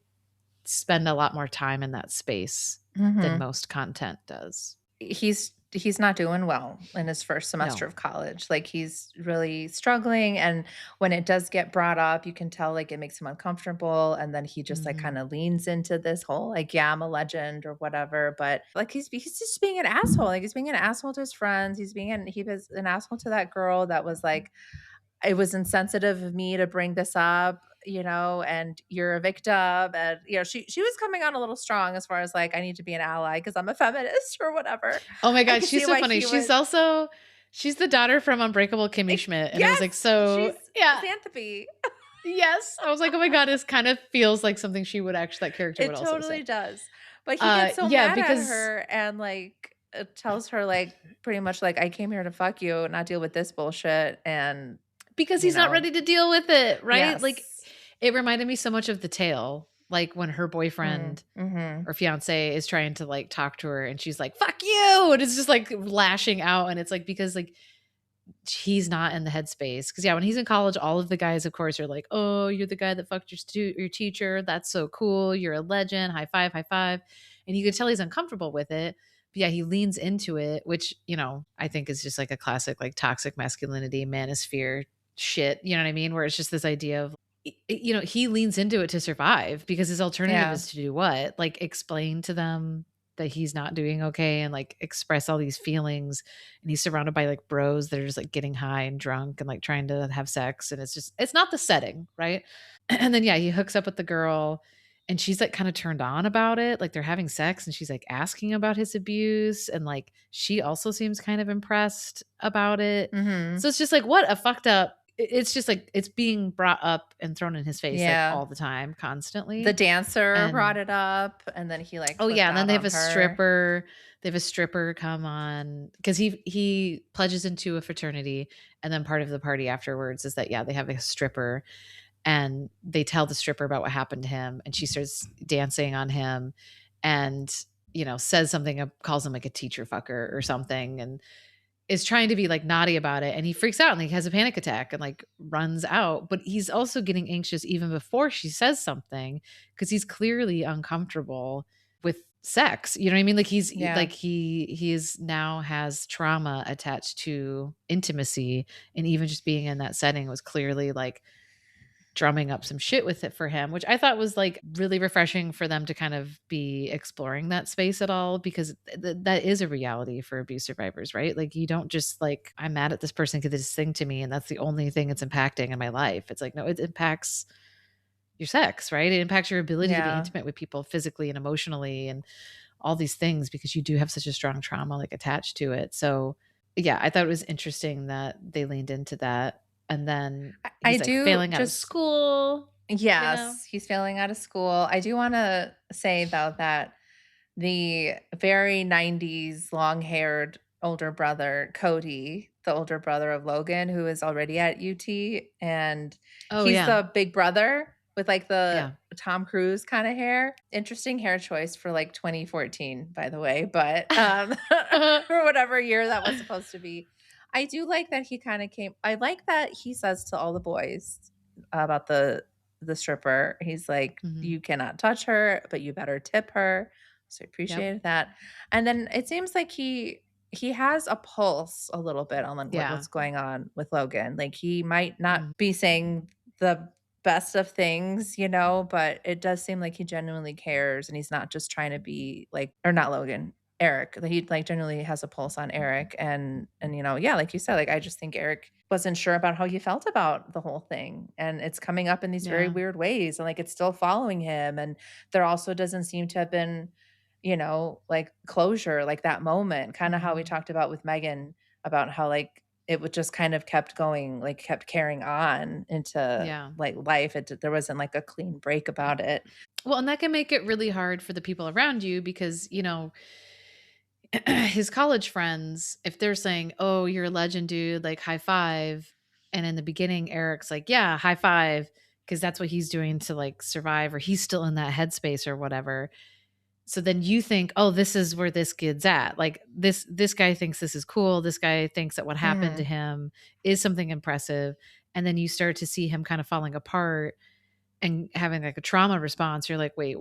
spend a lot more time in that space than Mhm. most content does. He's not doing well in his first semester No. of college. Like, he's really struggling, and when it does get brought up, you can tell, like, it makes him uncomfortable, and then he just, like, Mhm. kinda leans into this whole, like, "Yeah, I'm a legend," or whatever. But, like, he's just being an asshole. Like, he's being an asshole to his friends. He was an asshole to that girl that was like, "It was insensitive of me to bring this up, and you're a victim." And, she was coming on a little strong as far as, like, "I need to be an ally because 'cause I'm a feminist," or whatever. Oh my I god, could she's see so why funny. he would. She's the daughter from Unbreakable Kimmy Schmidt, and it was Yes, like, so she's yeah, Xanthopy. yes. I was like, "Oh my god, this kind of feels like something that character would It also say." totally does. But he gets so Yeah, mad at because her and, like, tells her, like, pretty much like, "I came here to fuck you, not deal with this bullshit." And, you he's not know ready to deal with it, right? Like, Yes. it reminded me so much of The Tale, like when her Mm, boyfriend mhm. or fiance is trying to like talk to her and she's like, "Fuck you." And it's just like lashing out. And it's like, because like he's not in the headspace. Cause yeah, when he's in college, all of the guys, of course, are like, "Oh, you're the guy that fucked your teacher. That's so cool. You're a legend. High five, high five." And you can tell he's uncomfortable with it. But yeah, he leans into it, which, I think is just like a classic, like toxic masculinity, manosphere shit. You know what I mean? Where it's just this idea of, he leans into it to survive because his alternative Yeah. is to do what? Like explain to them that he's not doing okay and like express all these feelings. And he's surrounded by like bros that are just like getting high and drunk and like trying to have sex. And it's not the setting, right? And then, yeah, he hooks up with the girl and she's like kind of turned on about it. Like they're having sex and she's like asking about his abuse. And like she also seems kind of impressed about it. Mhm. So it's just like, what a fucked up. it's just like it's being brought up and thrown in his face like Yeah. all the time, The constantly. dancer brought And it up, and then he, like, oh flipped yeah, and then out on her. they have a stripper come on because he pledges into a fraternity, and then part of the party afterwards is that yeah, they have a stripper, and they tell the stripper about what happened to him, and she starts dancing on him, and says something, calls him like a teacher fucker or something, and is trying to be like naughty about it, and he freaks out and like has a panic attack and like runs out, but he's also getting anxious even before she says something because he's clearly uncomfortable with sex. You know what I mean? Like Yeah. like he is now has trauma attached to intimacy, and even just being in that setting was clearly like drumming up some shit with it for him, which I thought was like really refreshing for them to kind of be exploring that space at all because that is a reality for abuse survivors, right? Like you don't just like I'm mad at this person because this thing to me and that's the only thing it's impacting in my life. It's like no, it impacts your sex, right? It impacts your ability to be Yeah. intimate with people physically and emotionally and all these things because you do have such a strong trauma like attached to it. So, yeah, I thought it was interesting that they leaned into that. And then I he's like do failing out of just school, you know? Yes, he's failing out of school. I do wanna say, though, that the very 90s long-haired older brother, Cody, the older brother of Logan, who is already at UT, and Oh, he's yeah. the big brother with, like, the Yeah. Tom Cruise kinda hair. Interesting hair choice for, like, 2014, by the way, but, or whatever year that was supposed to be. I do like that he kinda came I like that he says to all the boys about the stripper, he's like, Mhm. "You cannot touch her, but you better tip her." So I Yep. appreciated that. And then it seems like he has a pulse a little bit on like Yeah. what's going on with Logan. Like he might not Mhm. be saying the best of things, but it does seem like he genuinely cares and he's not just trying to be like or not Logan, Eric. That he like genuinely has a pulse on Eric and yeah, like you said, like I just think Eric wasn't sure about how he felt about the whole thing and it's coming up in these very Yeah. weird ways and like it's still following him and there also doesn't seem to have been like closure, like that moment, kinda how we Mhm. talked about with Megan about how, like, it would just kind of kept going, like, kept carrying on into, Yeah. like, life. There wasn't, like, a clean break about it. Well, and that can make it really hard for the people around you because, his college friends, if they're saying, "Oh, you're a legend, dude, like high five." And in the beginning, Eric's like, "Yeah, high five," because that's what he's doing to like survive, or he's still in that headspace or whatever. So then you think, "Oh, this is where this kid's at." Like this guy thinks this is cool. This guy thinks that what happened to Mhm. him is something impressive. And then you start to see him kind of falling apart and having like a trauma response. You're like, "Wait,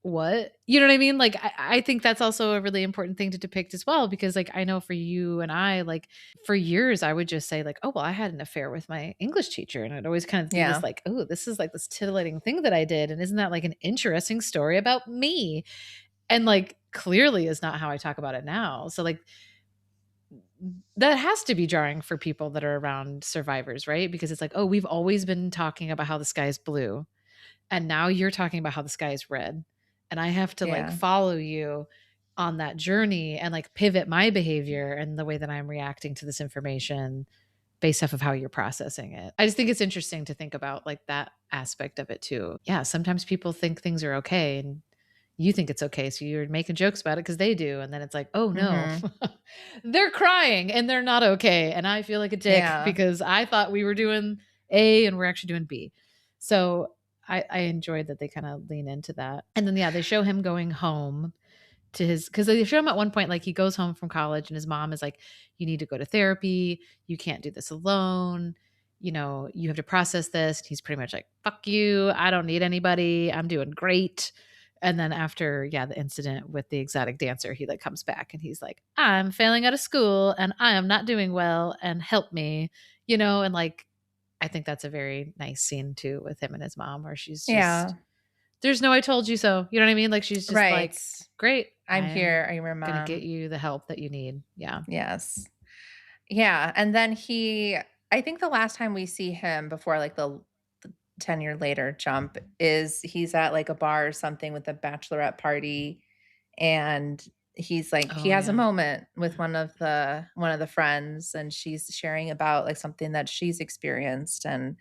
what?" You know what I mean? Like, I think that's also a really important thing to depict as well, because like I know for you and I, like for years, I would just say, like, oh, well, I had an affair with my English teacher. And I'd always kind of be this Yeah. like, oh, this is like this titillating thing that I did. And isn't that like an interesting story about me? And like clearly is not how I talk about it now. So like that has to be jarring for people that are around survivors, right? Because it's like, oh, we've always been talking about how the sky is blue. And now you're talking about how the sky is red. And I have to like Yeah. follow you on that journey and like pivot my behavior and the way that I'm reacting to this information based off of how you're processing it. I just think it's interesting to think about like that aspect of it too. Yeah, sometimes people think things are okay and you think it's okay. So you're making jokes about it because they do. And then it's like, oh no, Mhm. they're crying and they're not okay. And I feel like a dick Yeah. because I thought we were doing A and we're actually doing B. So I enjoyed that they kind of lean into that. And then, yeah, they show him going home to his, because they show him at one point, like he goes home from college and his mom is like, you need to go to therapy. You can't do this alone. You have to process this. He's pretty much like, fuck you. I don't need anybody. I'm doing great. And then after, yeah, the incident with the exotic dancer, he like comes back and he's like, I'm failing out of school and I am not doing well and help me, and like, I think that's a very nice scene too with him and his mom where she's just, Yeah. there's no I told you so. You know what I mean? Like she's just Right. like, great, I'm I'm here. I'm your gonna get mom. you the help that you need. Yeah. Yes. Yeah, and then I think the last time we see him before, like, the 10-year later jump is he's at, like, a bar or something with a bachelorette party, and he's like he Oh, has a yeah. moment with one of the friends, and she's sharing about, like, something that she's experienced, and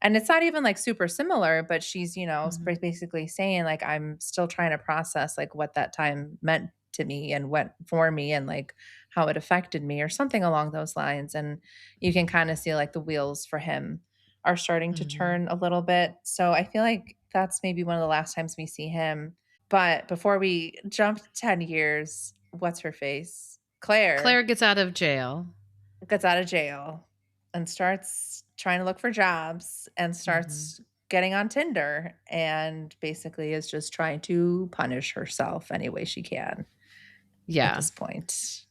it's not even, like, super similar, but she's, Mhm. basically saying, like, "I'm still trying to process, like, what that time meant to me and what for me and, like, how it affected me," or something along those lines, and you can kinda see, like, the wheels for him are starting to Mhm. turn a little bit, so I feel like that's maybe one of the last times we see him. But before we jump 10 years, what's her face? Claire Claire gets out of jail. gets out of jail and starts trying to look for jobs and Mhm. starts getting on Tinder and basically is just trying to punish herself any way she can at Yeah. this point.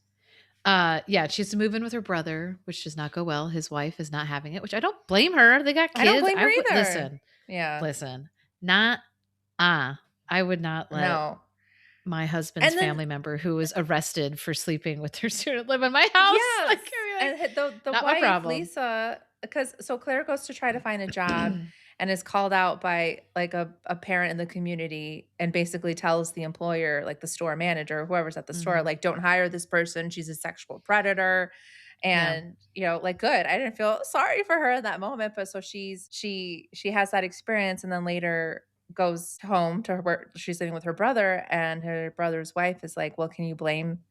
Yeah, she has to move in with her brother, which does not go well. His wife is not having it, which I don't blame her. They got I don't kids. blame I her would either. listen, Yeah. listen. Not I would not let No. my husband's And then family member who was arrested for sleeping with their student live in my house. yes, Like, I mean, like, and the not my wife, problem. Lisa, because so Claire goes to try to find a job and is called out by, like, a parent in the community and basically tells the employer, like, the store manager, whoever's at the store, Mhm. like, "Don't hire this person, she's a sexual predator," Yeah. and, like, good. I didn't feel sorry for her in that moment, but so she has that experience and then later goes home to her where she's living with her brother, and her brother's wife is like, "Well, can you blame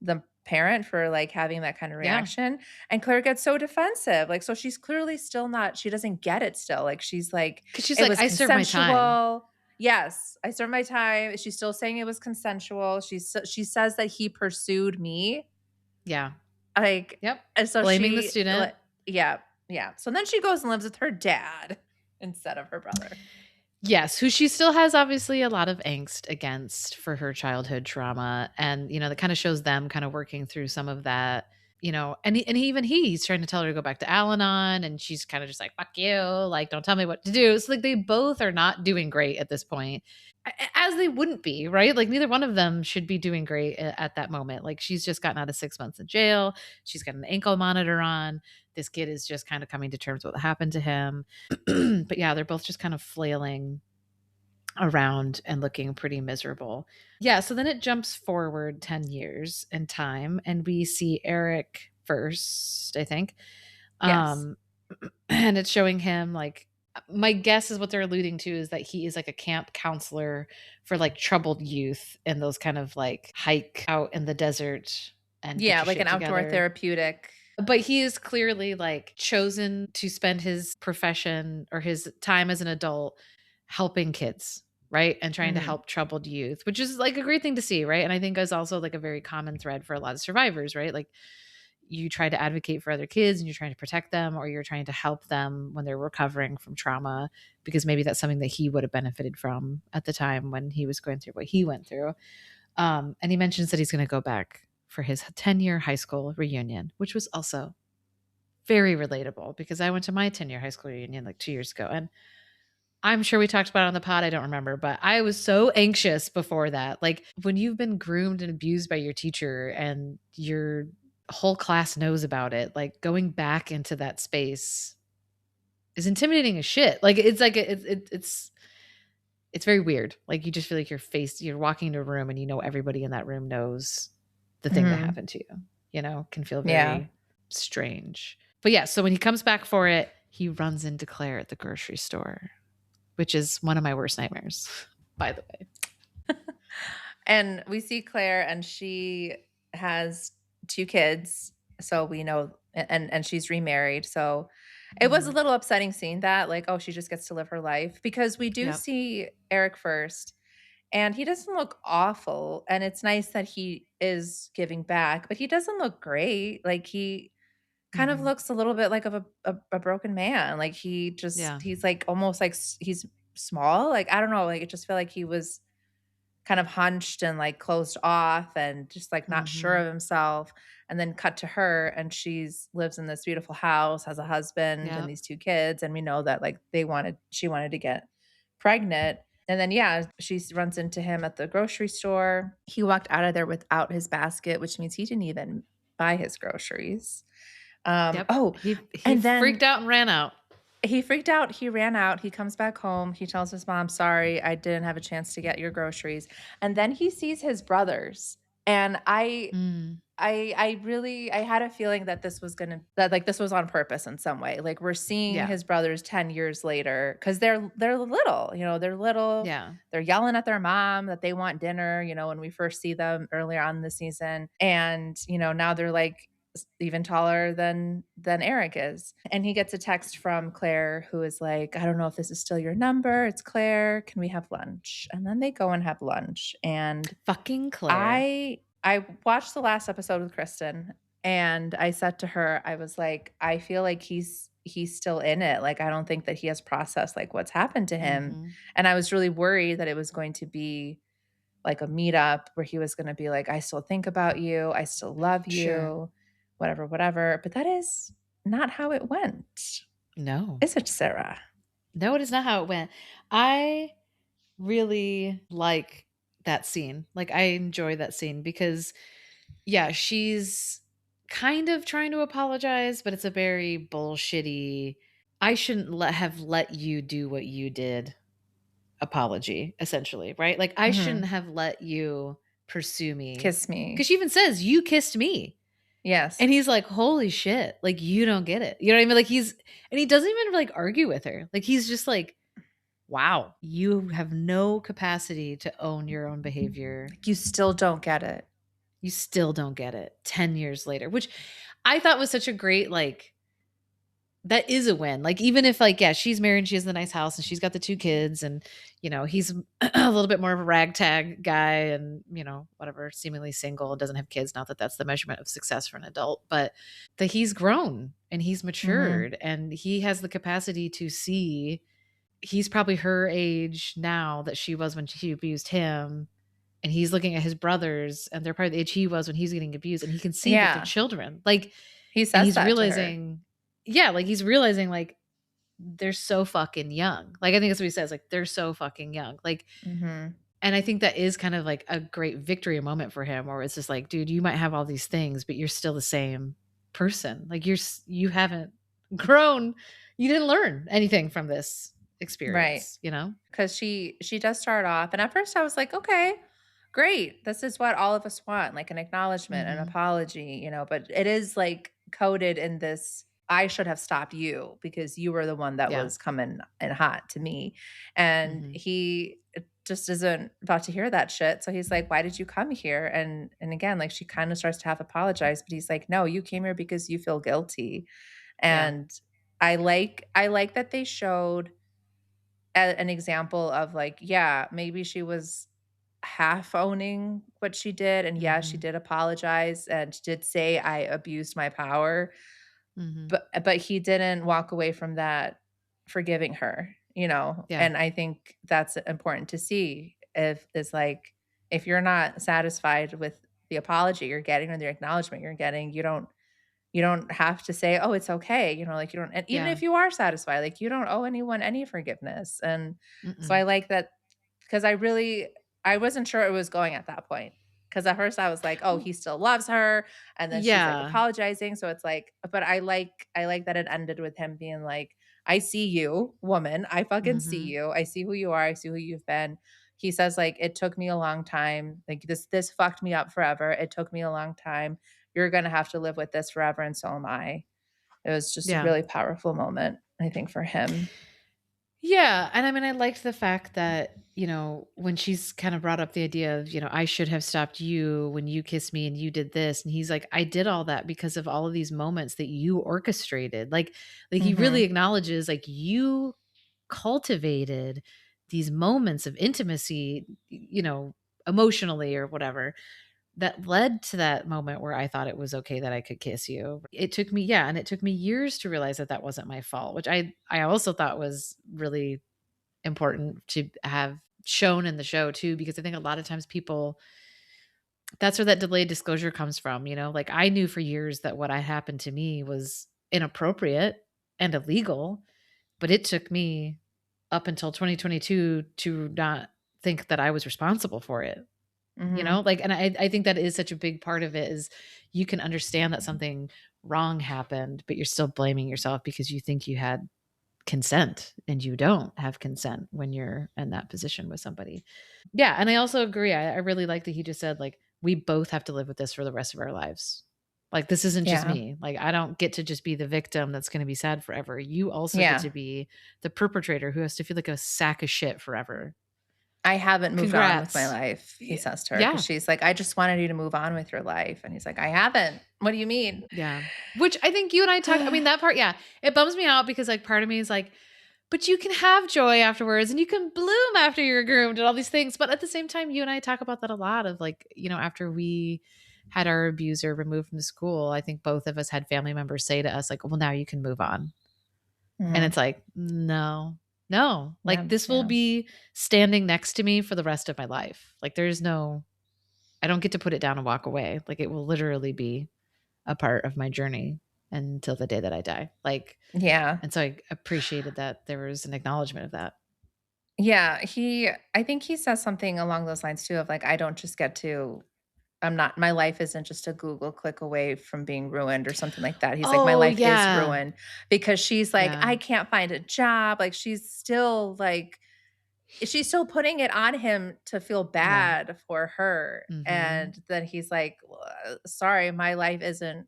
the parent for, like, having that kind of Yeah. reaction?" And Claire gets so defensive, like, so she's clearly still not she doesn't get it still, like, she's like, 'Cause she's "It like, was "I served my time." consensual." Yes, "I served my time." She's still saying it was consensual. She says that he pursued me, Yeah. like, Yep. and so Blaming the she student. like yeah, yeah. So then she goes and lives with her dad instead of her brother. Yes, who she still has obviously a lot of angst against for her childhood trauma, and, that kinda shows them kinda working through some of that, and even he's trying to tell her to go back to Al-Anon, and she's kinda just like, "Fuck you, like, don't tell me what to do." So, like, they both are not doing great at this point, as they wouldn't be, right? Like, neither one of them should be doing great at that moment. Like, she's just gotten out of 6 months in jail, she's got an ankle monitor on, this kid is just kinda coming to terms with what happened to him. But, yeah, they're both just kind of flailing around and looking pretty miserable. Yeah, so then it jumps forward 10 years in time and we see Eric first, I think. Yes. Um and it's showing him like my guess is what they're alluding to is that he is like a camp counselor for like troubled youth and those kind of like hike out in the desert and get Yeah, your like an shit outdoor together. therapeutic. But he is clearly, like, chosen to spend his profession or his time as an adult helping kids, right? And trying to Mhm. help troubled youth, which is, like, a great thing to see, right? And I think is also, like, a very common thread for a lot of survivors, right? Like, you try to advocate for other kids and you're trying to protect them or you're trying to help them when they're recovering from trauma because maybe that's something that he would have benefited from at the time when he was going through what he went through. And he mentions that he's gonna go back for his 10-year high school reunion, which was also very relatable because I went to my 10-year high school reunion like 2 years ago, and I'm sure we talked about it on the pod, I don't remember, but I was so anxious before that. Like, when you've been groomed and abused by your teacher and your whole class knows about it, like, going back into that space is intimidating as shit. Like, it's like it's very weird. Like, you just feel like you're walking into a room and you know everybody in that room knows the thing that Mhm. happened to you, can feel Yeah. very strange. But yeah, so when he comes back for it, he runs into Claire at the grocery store, which is one of my worst nightmares, by the way. And we see Claire, and she has 2 kids, so we know and she's remarried, so it was a Mhm. little upsetting seeing that, like, oh, she just gets to live her life, because we do Yep. see Eric first, and he doesn't look awful, and it's nice that he is giving back, but he doesn't look great, like, he kind of Mhm. looks a little bit like of a broken man, like, Yeah. he's, like, almost like he's small, like, I don't know, like, it just felt like he was kind of hunched and, like, closed off and just, like, not sure Mhm. of himself, and then cut to her, and she's lives in this beautiful house, has a husband and Yep. these 2 kids, and we know that, like, she wanted to get pregnant, and then, yeah, runs into him at the grocery store. He walked out of there without his basket, which means he didn't even buy his groceries. Yep. Oh, He and freaked then out and ran out. he freaked out, he ran out, he comes back home, he tells his mom, "Sorry, I didn't have a chance to get your groceries," and then he sees his brothers, And Mm. I really I had a feeling that this was gonna that, like, this was on purpose in some way. Like, we're seeing Yeah. his brothers 10 years later because they 'cause they're little, they're little, Yeah. they're yelling at their mom that they want dinner, when we first see them earlier on in the season, and, now they're, like, even taller than Eric is, and he gets a text from Claire who is like, "I don't know if this is still your number, it's Claire, can we have lunch?" And then they go and have lunch, and Fucking Claire. I watched the last episode with Kristen, and I said to her, I was like, "I feel like he's still in it, like, I don't think that he has processed, like, what's happened to him." Mhm. And I was really worried that it was going to be, like, a meetup where he was gonna be like, "I still think about you, I still love Sure. you, whatever, whatever," but that is not how it went. No. Is it, Sarah? No, it is not how it went. I really like that scene. Like, I enjoy that scene because, yeah, she's kind of trying to apologize, but it's a very bullshitty, "I shouldn't have let you do what you did" apology, essentially, right? Like, "I shouldn't Mhm. have let you pursue me," Kiss me. because she even says, "You kissed me." Yes. And he's like, "Holy shit, like, you don't get it." You know what I mean? Like, and he doesn't even, like, argue with her. Like, he's just like, "Wow, you have no capacity to own your own behavior. Like, you still don't get it. You still don't get it 10 years later," which I thought was such a great, like, that is a win. Like, even if, like, yeah, she's married and she has the nice house and she's got the 2 kids and, he's a little bit more of a ragtag guy and, whatever, seemingly single, doesn't have kids, not that that's the measurement of success for an adult, but that he's grown and he's Mhm. matured and he has the capacity to see. He's probably her age now that she was when she abused him, and he's looking at his brothers, and they're probably the age he was when he's getting abused, and he can see that they're Yeah. children, like, He and says he's that to her. realizing, yeah, like, he's realizing, like, they're so fucking young. Like, I think that's what he says, like, "They're so fucking young." Like, Mhm. and I think that is kind of like a great victory moment for him where it's just like, "Dude, you might have all these things, but you're still the same person. Like, you haven't grown. You didn't learn anything from this Right. experience," you know? 'Cause she does start off and at first I was like, "Okay, great. This is what all of us want, like an acknowledgement, an Mhm. apology," but it is, like, coded in this, "I should have stopped you because you were the one that Yeah. was coming in hot to me." And Mhm. he just isn't about to hear that shit, so he's like, "Why did you come here?" And again, like, she kinda starts to half apologize, but he's like, "No, you came here because you feel guilty." Yeah. And I like that they showed an example of, like, yeah, maybe she was half owning what she did, and yeah, she Mhm. did apologize and did say, "I abused my power," Mhm. but he didn't walk away from that forgiving her, Yeah. and I think that's important to see if is, like, if you're not satisfied with the apology you're getting or the acknowledgement you're getting, you don't have to say, "Oh, it's okay," like, you don't and even Yeah. if you are satisfied, like, you don't owe anyone any forgiveness, and so I Mm-mm. like that because I wasn't sure it was going at that point. Because at first I was like, "Oh, W he still loves her," and then she's, like, Yeah. apologizing, so it's like but I like that it ended with him being like, "I see you, woman. I fucking see Mhm. you. I see who you are. I see who you've been." He says, like, "It took me a long time. Like, this fucked me up forever. It took me a long time. You're gonna have to live with this forever, and so am I." It was just a Yeah. really powerful moment, I think, for him. Yeah, and I mean, I liked the fact that, when she's kind of brought up the idea of, "I should have stopped you when you kissed me and you did this," and he's like, "I did all that because of all of these moments that you orchestrated." Like he really Mhm. acknowledges, like, you cultivated these moments of intimacy, emotionally or whatever, that led to that moment where I thought it was okay that I could kiss you. It took me, yeah, and it took me years to realize that that wasn't my fault, which I also thought was really important to have shown in the show too, because I think a lot of times people, that's where that delayed disclosure comes from, like, I knew for years that what had happened to me was inappropriate and illegal, but it took me up until 2022 to not think that I was responsible for it. Mhm. Like, and I think that is such a big part of it is you can understand that something wrong happened, but you're still blaming yourself because you think you had consent and you don't have consent when you're in that position with somebody. Yeah. And I also agree. I really like that he just said, like, we both have to live with this for the rest of our lives. Like, this isn't just Yeah. me. Like, I don't get to just be the victim that's going to be sad forever. You also get Yeah. to be the perpetrator who has to feel like a sack of shit forever. "I haven't moved on with my Congrats. life," he Yeah. says to her, because Yeah. she's like, "I just wanted you to move on with your life." And he's like, "I haven't. What do you mean?" Yeah. Which I think you and I talk, I mean, that part, yeah, it bums me out because like part of me is like, but you can have joy afterwards and you can bloom after you're groomed and all these things. But at the same time, you and I talk about that a lot of like, after we had our abuser removed from the school, I think both of us had family members say to us, like, well, now you can move on. And Mhm. it's like, no, no, like Yeah, this will yeah. be standing next to me for the rest of my life. Like there's no, I don't get to put it down and walk away. Like it will literally be a part of my journey until the day that I die. Like, Yeah. and so I appreciated that there was an acknowledgement of that. Yeah, I think he says something along those lines too of like, "I don't just get to I'm not my life isn't just a Google click away from being ruined," or something like that. He's like, "My Oh, life is yeah. ruined," because she's like, Yeah. "I can't find a job." Like, she's still putting it on him to feel Yeah. bad for her, Mhm. and then he's like, "Well, sorry, my life isn't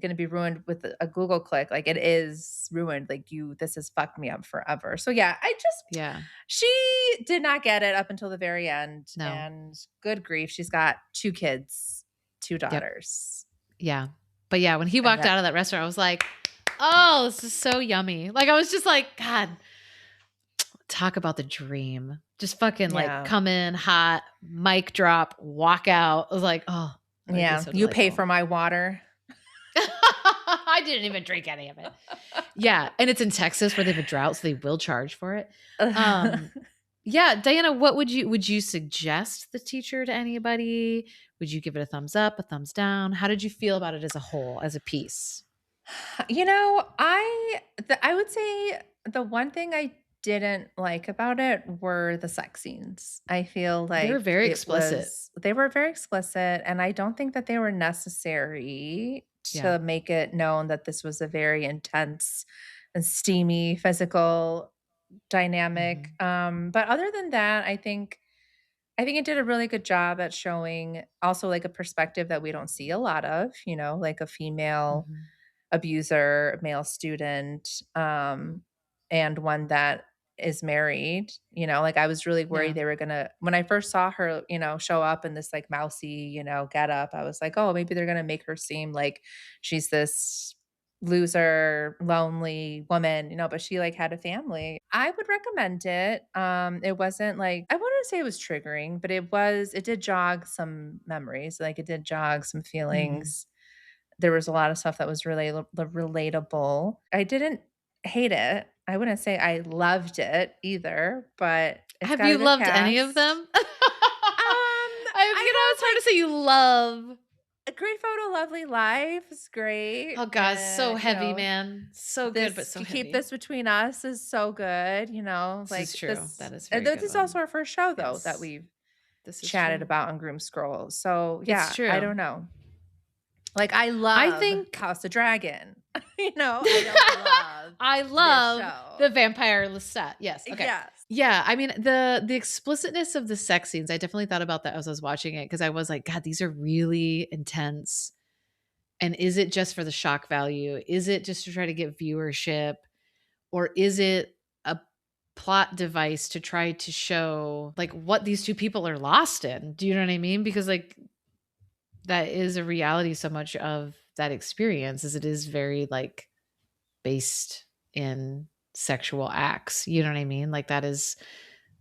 gonna be ruined with a Google click, like, it is ruined, like, this has fucked me up forever." So, yeah, I just Yeah. she did not get it up until the very end, No. and good grief, she's got 2 kids, 2 Yep. daughters, Yeah. But yeah, when he and walked that out of that restaurant, I was like, "Oh, this is so yummy." Like I was just like, "God, talk about the dream." Just fucking like yeah, come in hot, mic drop, walk out. I was like, "Oh, life is yeah, so "You pay delightful." for my water." I didn't even drink any of it. Yeah, and it's in Texas where they have a drought, so they will charge for it. Um, yeah, Diana, what would you suggest the teacher to anybody? Would you give it a thumbs up, a thumbs down? How did you feel about it as a whole, as a piece? You know, I would say the one thing I didn't like about it were the sex scenes. I feel They were like very explicit. they were very explicit, and I don't think that they were necessary Yeah. to make it known that this was a very intense and steamy physical dynamic. Mhm. But other than that, I think it did a really good job at showing also like a perspective that we don't see a lot of, like a female Mhm. abuser, male student, and one that is married. Like I was really worried Yeah. they were gonna when I first saw her, show up in this like mousy, get up, I was like, oh, maybe they're gonna make her seem like she's this loser, lonely woman, but she like had a family. I would recommend it. It wasn't like I wouldn't say it was triggering, but it did jog some memories. Like it did jog some Mhm. feelings. There was a lot of stuff that was really relatable. I didn't hate it. I wouldn't say I loved it either, but it's Have got a you good loved any of cast. them? I It's hard to have say you love. a great photo, lovely life is great, Oh god, so and heavy, man. So good, but this so to keep heavy. this between us is so good. This is Like true. That is a very this good is also one. our first show though that Yes. we've This is chatted true. about on Groom Scroll. So It's yeah, I true. don't know. Like I I love think House of Dragon. I don't love I this love show. the vampire Lestat. Yes. Okay. Yes. Yeah. I mean, the explicitness of the sex scenes, I definitely thought about that as I was watching it because I was like, God, these are really intense. And is it just for the shock value? Is it just to try to get viewership? Or is it a plot device to try to show like what these two people are lost in? Do you know what I mean? Because like that is a reality so much of that experience as it is very like based in sexual acts. You know what I mean? Like that is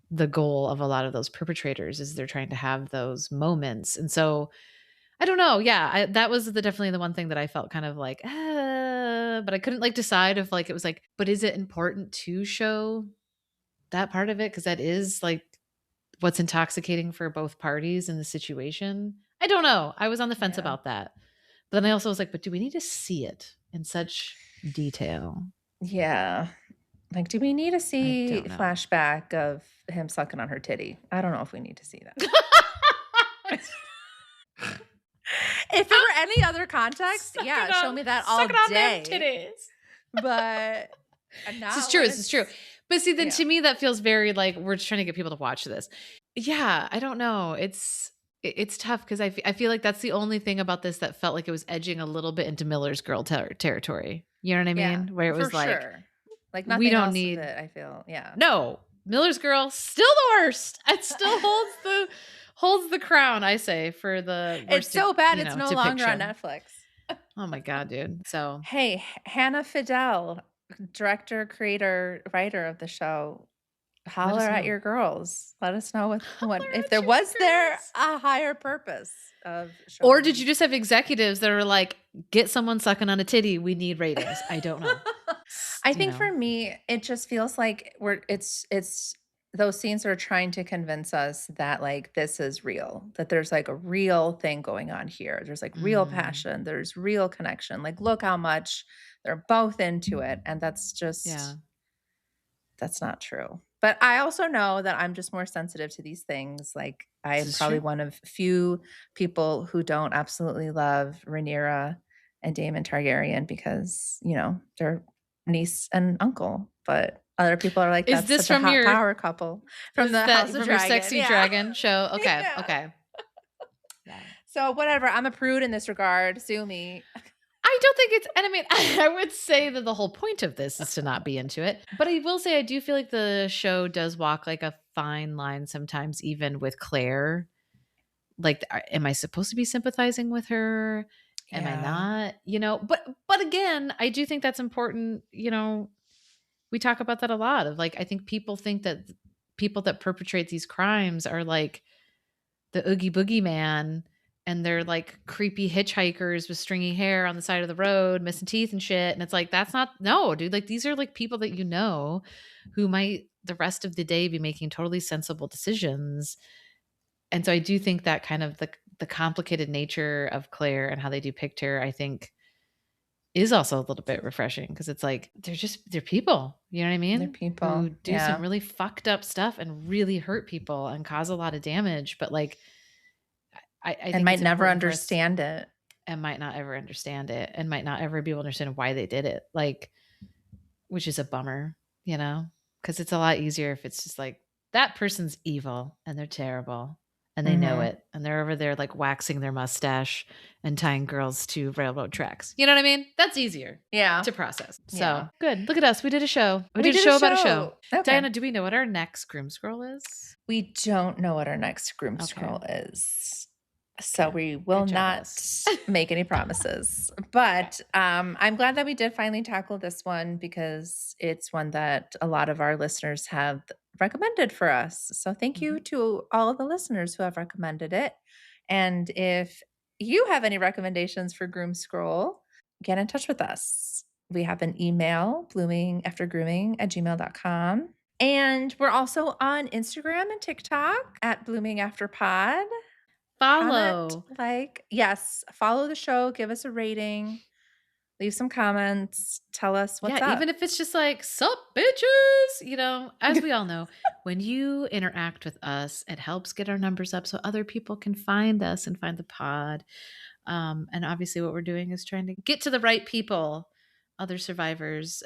the goal of a lot of those perpetrators is they're trying to have those moments. And so I don't know. Yeah, that was definitely the one thing that I felt kind of like, but I couldn't like decide if like it was like, but is it important to show that part of it? Because that is like what's intoxicating for both parties in the situation. I don't know. I was on the fence Yeah. about that. But then I also was like, but do we need to see it in such detail? Yeah. Like, do we need to I see don't know. flashback of him sucking on her titty? I don't know if we need to see that. If it were any other context, yeah, show me that all Sucking on them day. titties. But This is not true. when This is true. it's But see, then yeah. to me, that feels very like we're just trying to get people to watch this. Yeah, I don't know. It's It's tough because I feel like that's the only thing about this that felt like it was edging a little bit into Miller's Girl territory. You know what I Yeah, mean? Where it for was like, sure. Like, we nothing don't else of need it, I feel, yeah. no, Miller's Girl still the worst. It still holds the crown, I say, for the It's worst, so bad it's no longer on depiction. Netflix. Oh my god, dude. So, Hey, Hannah Fidel, director, creator, writer of the show, let holler us at know. your girls. Let us know what Holler if at there your was there girls. a higher purpose of Or did you showing. just have executives that are like, "Get someone sucking on a titty, we need ratings." I don't know. I You think know? for me, it just feels like it's those scenes are trying to convince us that like this is real, that there's like a real thing going on here. There's like real Mm, passion, there's real connection. Like look how much they're both into it. And yeah. that's not true. But I also know that I'm just more sensitive to these things. Like This I'm is probably true. one of few people who don't absolutely love Rhaenyra and Daemon Targaryen because, they're niece and uncle. But other people are like, Is that's this such a from hot your power couple from is the that House of from your Dragon. sexy Yeah. dragon show? Okay, Yeah. okay. Yeah. So whatever. I'm a prude in this regard. Sue me. I don't think it's and I mean, I would say that the whole point of this is to not be into it, but I will say I do feel like the show does walk, like, a fine line sometimes even with Claire. Like, am I supposed to be sympathizing with her? Am I Yeah. not? But again, I do think that's important, we talk about that a lot of, like, I think people think that people that perpetrate these crimes are, like, the Oogie Boogie Man, and they're like creepy hitchhikers with stringy hair on the side of the road, missing teeth and shit. And it's like, that's not, no, dude. Like, these are like people that who might the rest of the day be making totally sensible decisions. And so I do think that kind of the complicated nature of Claire and how they depict her, I think is also a little bit refreshing because it's like they're people, you know what I They're mean? Who people. do some Yeah. really fucked up stuff and really hurt people and cause a lot of damage. But like I And think might it's never important for us understand it. and might not ever understand it and might not ever be able to understand why they did it. Like, which is a bummer, you know? Because it's a lot easier if it's just like that person's evil and they're terrible and they know Mhm. it and they're over there like waxing their mustache and tying girls to railroad tracks. You know what I mean? That's easier Yeah. to process. So Yeah. good. Look at us. We did a show. We We did a did a show about a show. show. Okay. Diana, do we know what our next Groom Scroll is? We don't know what our next Groom Okay. Scroll is. So Okay. we will Good job, not us. make any promises. Okay. But I'm glad that we did finally tackle this one because it's one that a lot of our listeners have recommended for us. So thank you Mhm. to all of the listeners who have recommended it. And if you have any recommendations for Groom Scroll, get in touch with us. We have an email, bloomingaftergrooming@gmail.com. And we're also on Instagram and TikTok at Blooming After Pod. Comment, Follow. yes, follow the show, give us a rating, leave some comments, tell us what's Yeah, even up. if it's just like, "Sup, bitches," as we all know, when you interact with us, it helps get our numbers up so other people can find us and find the pod. And obviously, what we're doing is trying to get to the right people, other survivors,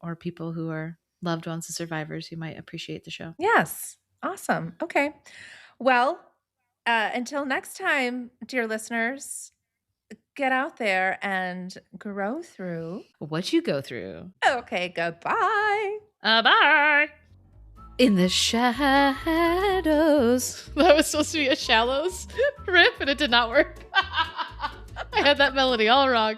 or people who are loved ones of survivors who might appreciate the show. Yes. Awesome. Okay. Well, until next time, dear listeners, get out there and grow through. What you go through. Okay, goodbye. Bye. In the shadows. That was supposed to be a Shallows riff, and it did not work. I had that melody all wrong.